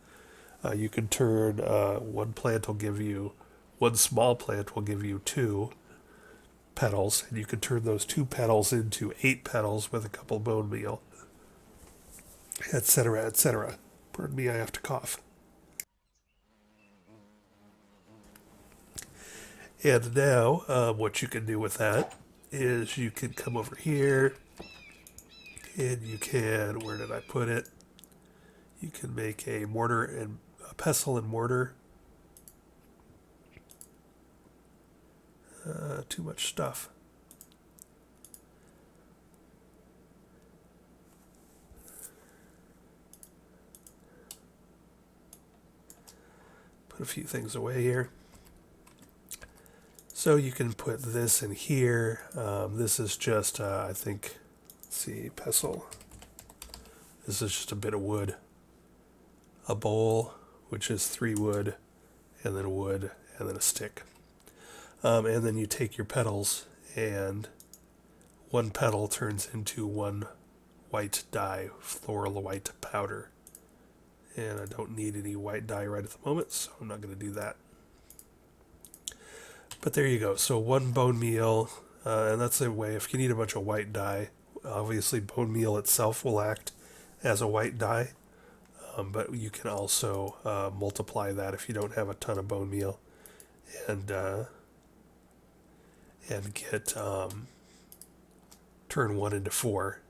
you can turn one plant will give you, one small plant will give you 2 petals, and you can turn those 2 petals into 8 petals with a couple bone meal, etc., etc. Pardon me, I have to cough. And now, what you can do with that is you can come over here, and you can, where did I put it? You can make a mortar and a pestle and mortar. Too much stuff. Put a few things away here. So you can put this in here. This is just, I think, let's see, pestle. This is just a bit of wood. A bowl, which is 3 wood, and then wood, and then a stick. And then you take your petals, and one petal turns into 1 white dye, floral white powder. And I don't need any white dye right at the moment, so I'm not going to do that. But there you go. So 1 bone meal, and that's a way, if you need a bunch of white dye, obviously bone meal itself will act as a white dye, but you can also multiply that if you don't have a ton of bone meal, and get turn 1 into 4.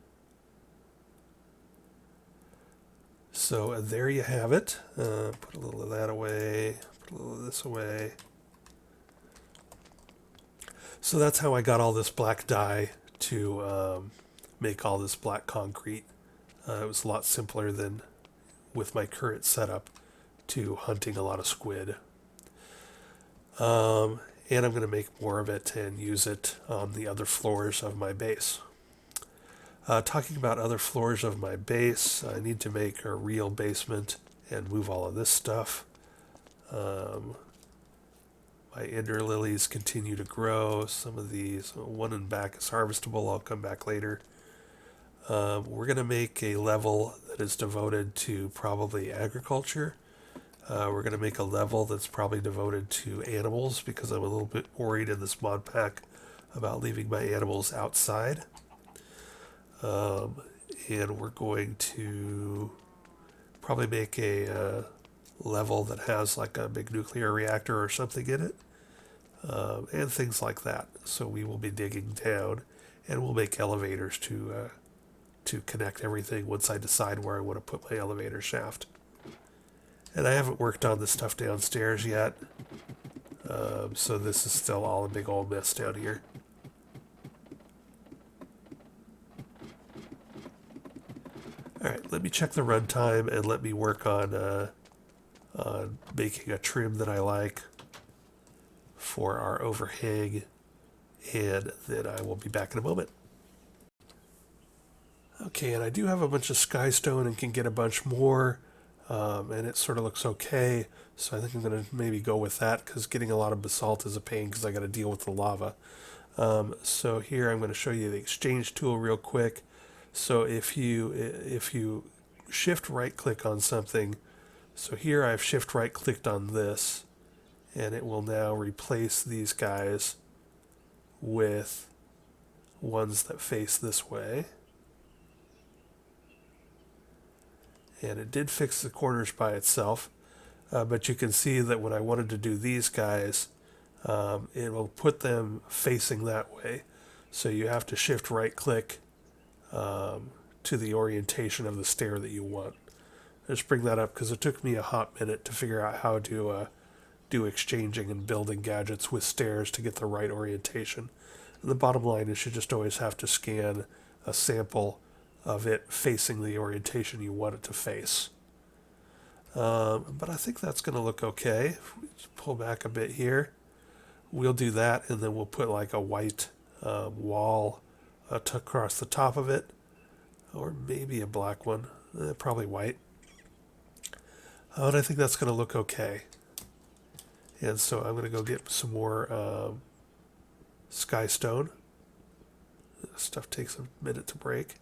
So there you have it. Put a little of that away, put a little of this away. So that's how I got all this black dye to make all this black concrete. It was a lot simpler than with my current setup to hunting a lot of squid. And I'm going to make more of it and use it on the other floors of my base. Talking about other floors of my base, I need to make a real basement and move all of this stuff. My ender lilies continue to grow. Some of these, one in back is harvestable. I'll come back later. We're going to make a level that is devoted to probably agriculture. We're going to make a level that's probably devoted to animals, because I'm a little bit worried in this mod pack about leaving my animals outside. And we're going to probably make a level that has like a big nuclear reactor or something in it, and things like that. So we will be digging down, and we'll make elevators to connect everything once I decide where I want to put my elevator shaft. And I haven't worked on the stuff downstairs yet, so this is still all a big old mess down here. Alright, let me check the runtime and let me work on making a trim that I like for our overhang and then I will be back in a moment. Okay, and I do have a bunch of skystone and can get a bunch more, and it sort of looks okay. So I think I'm going to maybe go with that because getting a lot of basalt is a pain because I got to deal with the lava. So here I'm going to show you the exchange tool real quick. So if you shift right click on something, so here I've shift right clicked on this, and it will now replace these guys with ones that face this way. And it did fix the corners by itself, but you can see that when I wanted to do these guys, it will put them facing that way. So you have to shift right click to the orientation of the stair that you want. I just bring that up because it took me a hot minute to figure out how to do exchanging and building gadgets with stairs to get the right orientation. And the bottom line is you just always have to scan a sample of it facing the orientation you want it to face. But I think that's going to look okay. If we just pull back a bit here, we'll do that, and then we'll put like a white wall across the top of it, or maybe a black one, probably white. And I think that's going to look okay. And so I'm going to go get some more skystone. This stuff takes a minute to break.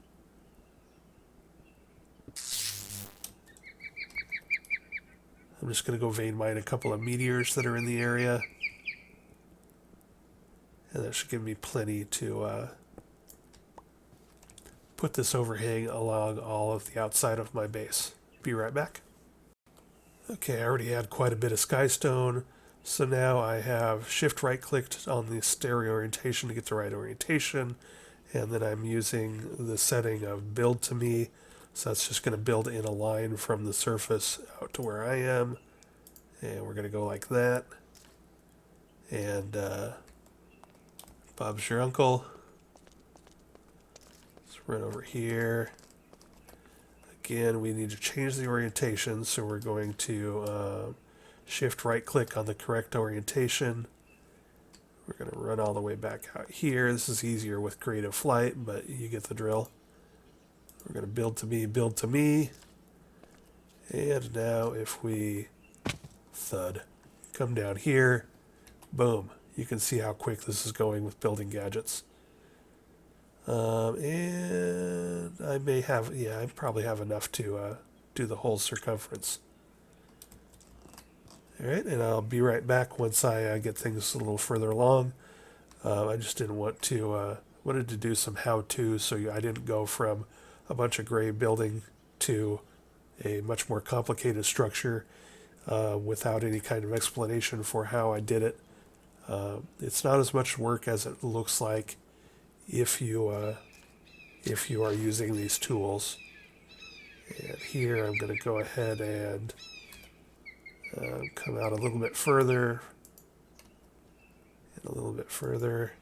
I'm just going to go vein mine a couple of meteors that are in the area. And that should give me plenty to put this overhang along all of the outside of my base. Be right back. Okay, I already had quite a bit of skystone. So now I have shift right clicked on the stair orientation to get the right orientation. And then I'm using the setting of build to me. So that's just going to build in a line from the surface out to where I am. And we're going to go like that. And Bob's your uncle. Let's run over here. Again, we need to change the orientation. So we're going to shift right click on the correct orientation. We're going to run all the way back out here. This is easier with creative flight, but you get the drill. We're going to build to me. And now if we thud, come down here, boom. You can see how quick this is going with building gadgets. And I may have, I probably have enough to do the whole circumference. All right, and I'll be right back once I get things a little further along. I just didn't want to, wanted to do some how-to, so I didn't go from a bunch of gray building to a much more complicated structure without any kind of explanation for how I did it. It's not as much work as it looks like if you are using these tools. And here I'm going to go ahead and come out a little bit further and a little bit further.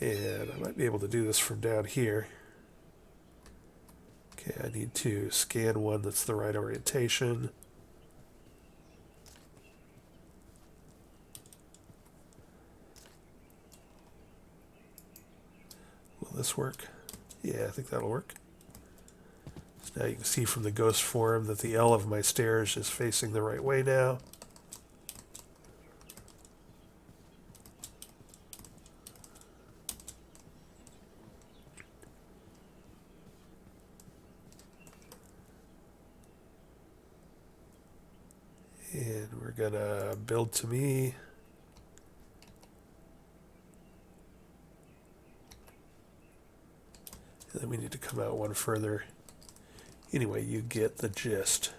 And I might be able to do this from down here. Okay, I need to scan one that's the right orientation. Will this work? Yeah, I think that'll work. So now you can see from the ghost form that the L of my stairs is facing the right way now. And we're gonna build to me. And then we need to come out one further. Anyway, you get the gist.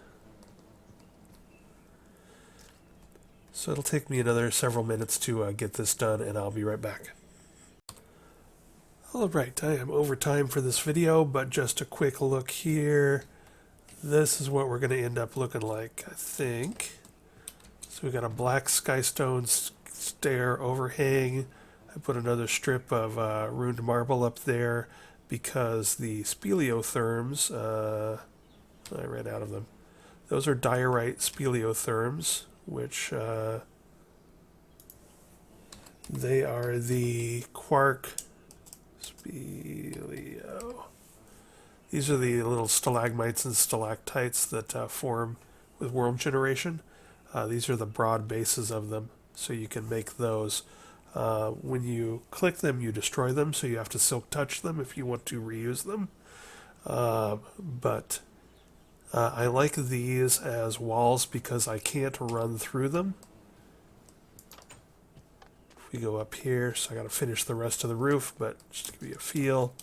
So it'll take me another several minutes to get this done, and I'll be right back. Alright, I am over time for this video, but just a quick look here. This is what we're going to end up looking like, I think. So we got a black skystone stair overhang. I put another strip of ruined marble up there because the speleotherms, I ran out of them. Those are diorite speleotherms, which they are the quark speleo. These are the little stalagmites and stalactites that form with world generation. These are the broad bases of them, so you can make those. When you click them, you destroy them, so you have to silk touch them if you want to reuse them. But I like these as walls because I can't run through them. If we go up here, so I got to finish the rest of the roof, but just to give you a feel.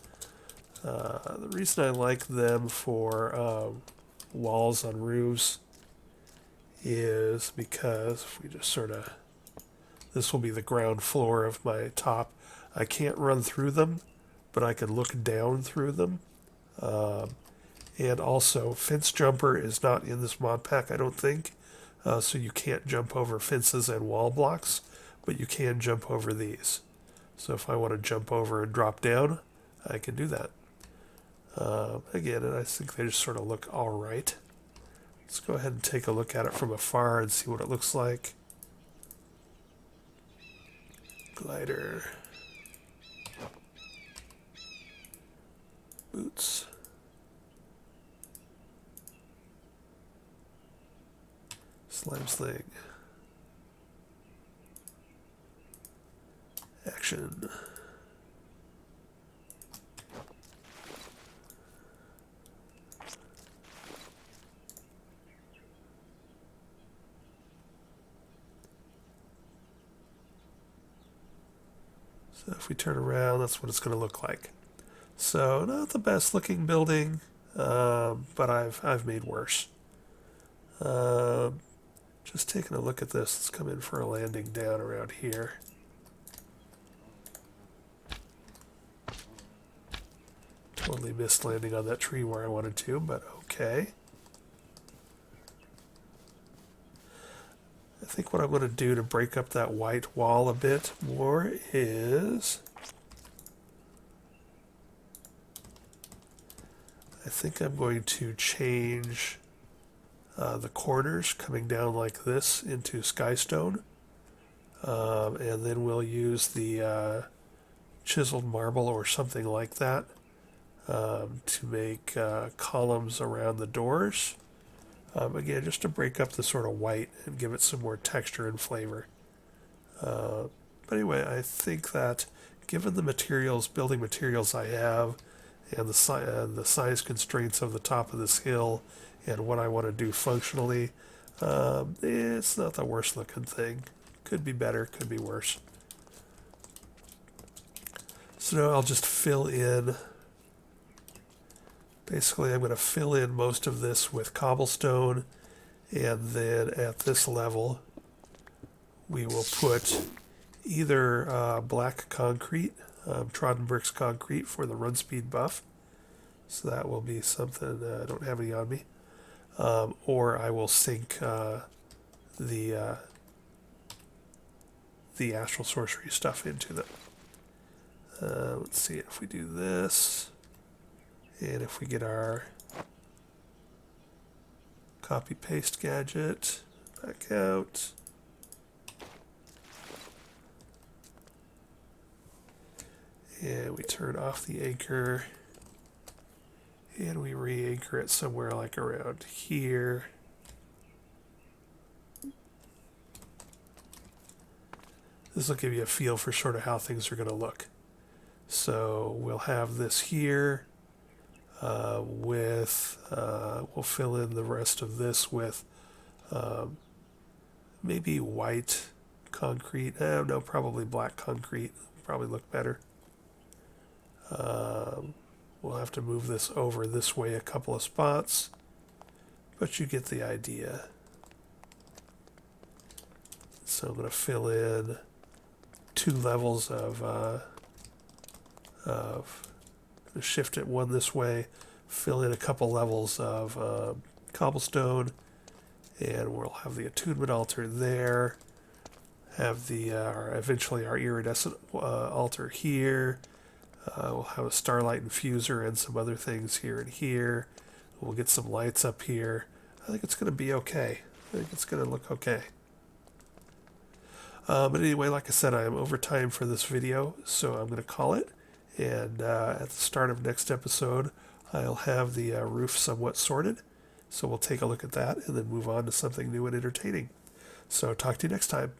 The reason I like them for walls on roofs is because if we just sort of, this will be the ground floor of my top. I can't run through them, but I can look down through them. And also, fence jumper is not in this mod pack, I don't think. So you can't jump over fences and wall blocks, but you can jump over these. So if I want to jump over and drop down, I can do that. Again, and I think they just sort of look all right. Let's go ahead and take a look at it from afar and see what it looks like. Glider. Boots. Slime sling. Action. So if we turn around, that's what it's going to look like. So not the best looking building, but I've made worse. Just taking a look at this. Let's come in for a landing down around here. Totally missed landing on that tree where I wanted to, but okay. I think what I'm going to do to break up that white wall a bit more is I think I'm going to change the corners coming down like this into skystone, and then we'll use the chiseled marble or something like that to make columns around the doors. Again, just to break up the sort of white and give it some more texture and flavor. But anyway, I think that given the materials, building materials I have, and the size constraints of the top of this hill, and what I want to do functionally, it's not the worst looking thing. Could be better, could be worse. So now I'll just fill in. Basically, I'm going to fill in most of this with cobblestone, and then at this level, we will put either black concrete, trodden bricks concrete for the run speed buff. So that will be something, I don't have any on me. Or I will sink the Astral Sorcery stuff into them. Let's see if we do this. And if we get our copy paste gadget back out. And we turn off the anchor. And we re-anchor it somewhere like around here. This will give you a feel for sort of how things are going to look. So we'll have this here. We'll fill in the rest of this with maybe white concrete. No, probably black concrete. Probably look better. We'll have to move this over this way a couple of spots, but you get the idea. So I'm going to fill in 2 levels of shift it one this way, fill in a couple levels of cobblestone, and we'll have the attunement altar there, have the eventually our iridescent altar here. We'll have a Starlight Infuser and some other things here and here. We'll get some lights up here. I think it's going to be okay. I think it's going to look okay. But anyway, like I said, I am over time for this video, so I'm going to call it. And at the start of next episode, I'll have the roof somewhat sorted. So we'll take a look at that and then move on to something new and entertaining. So talk to you next time.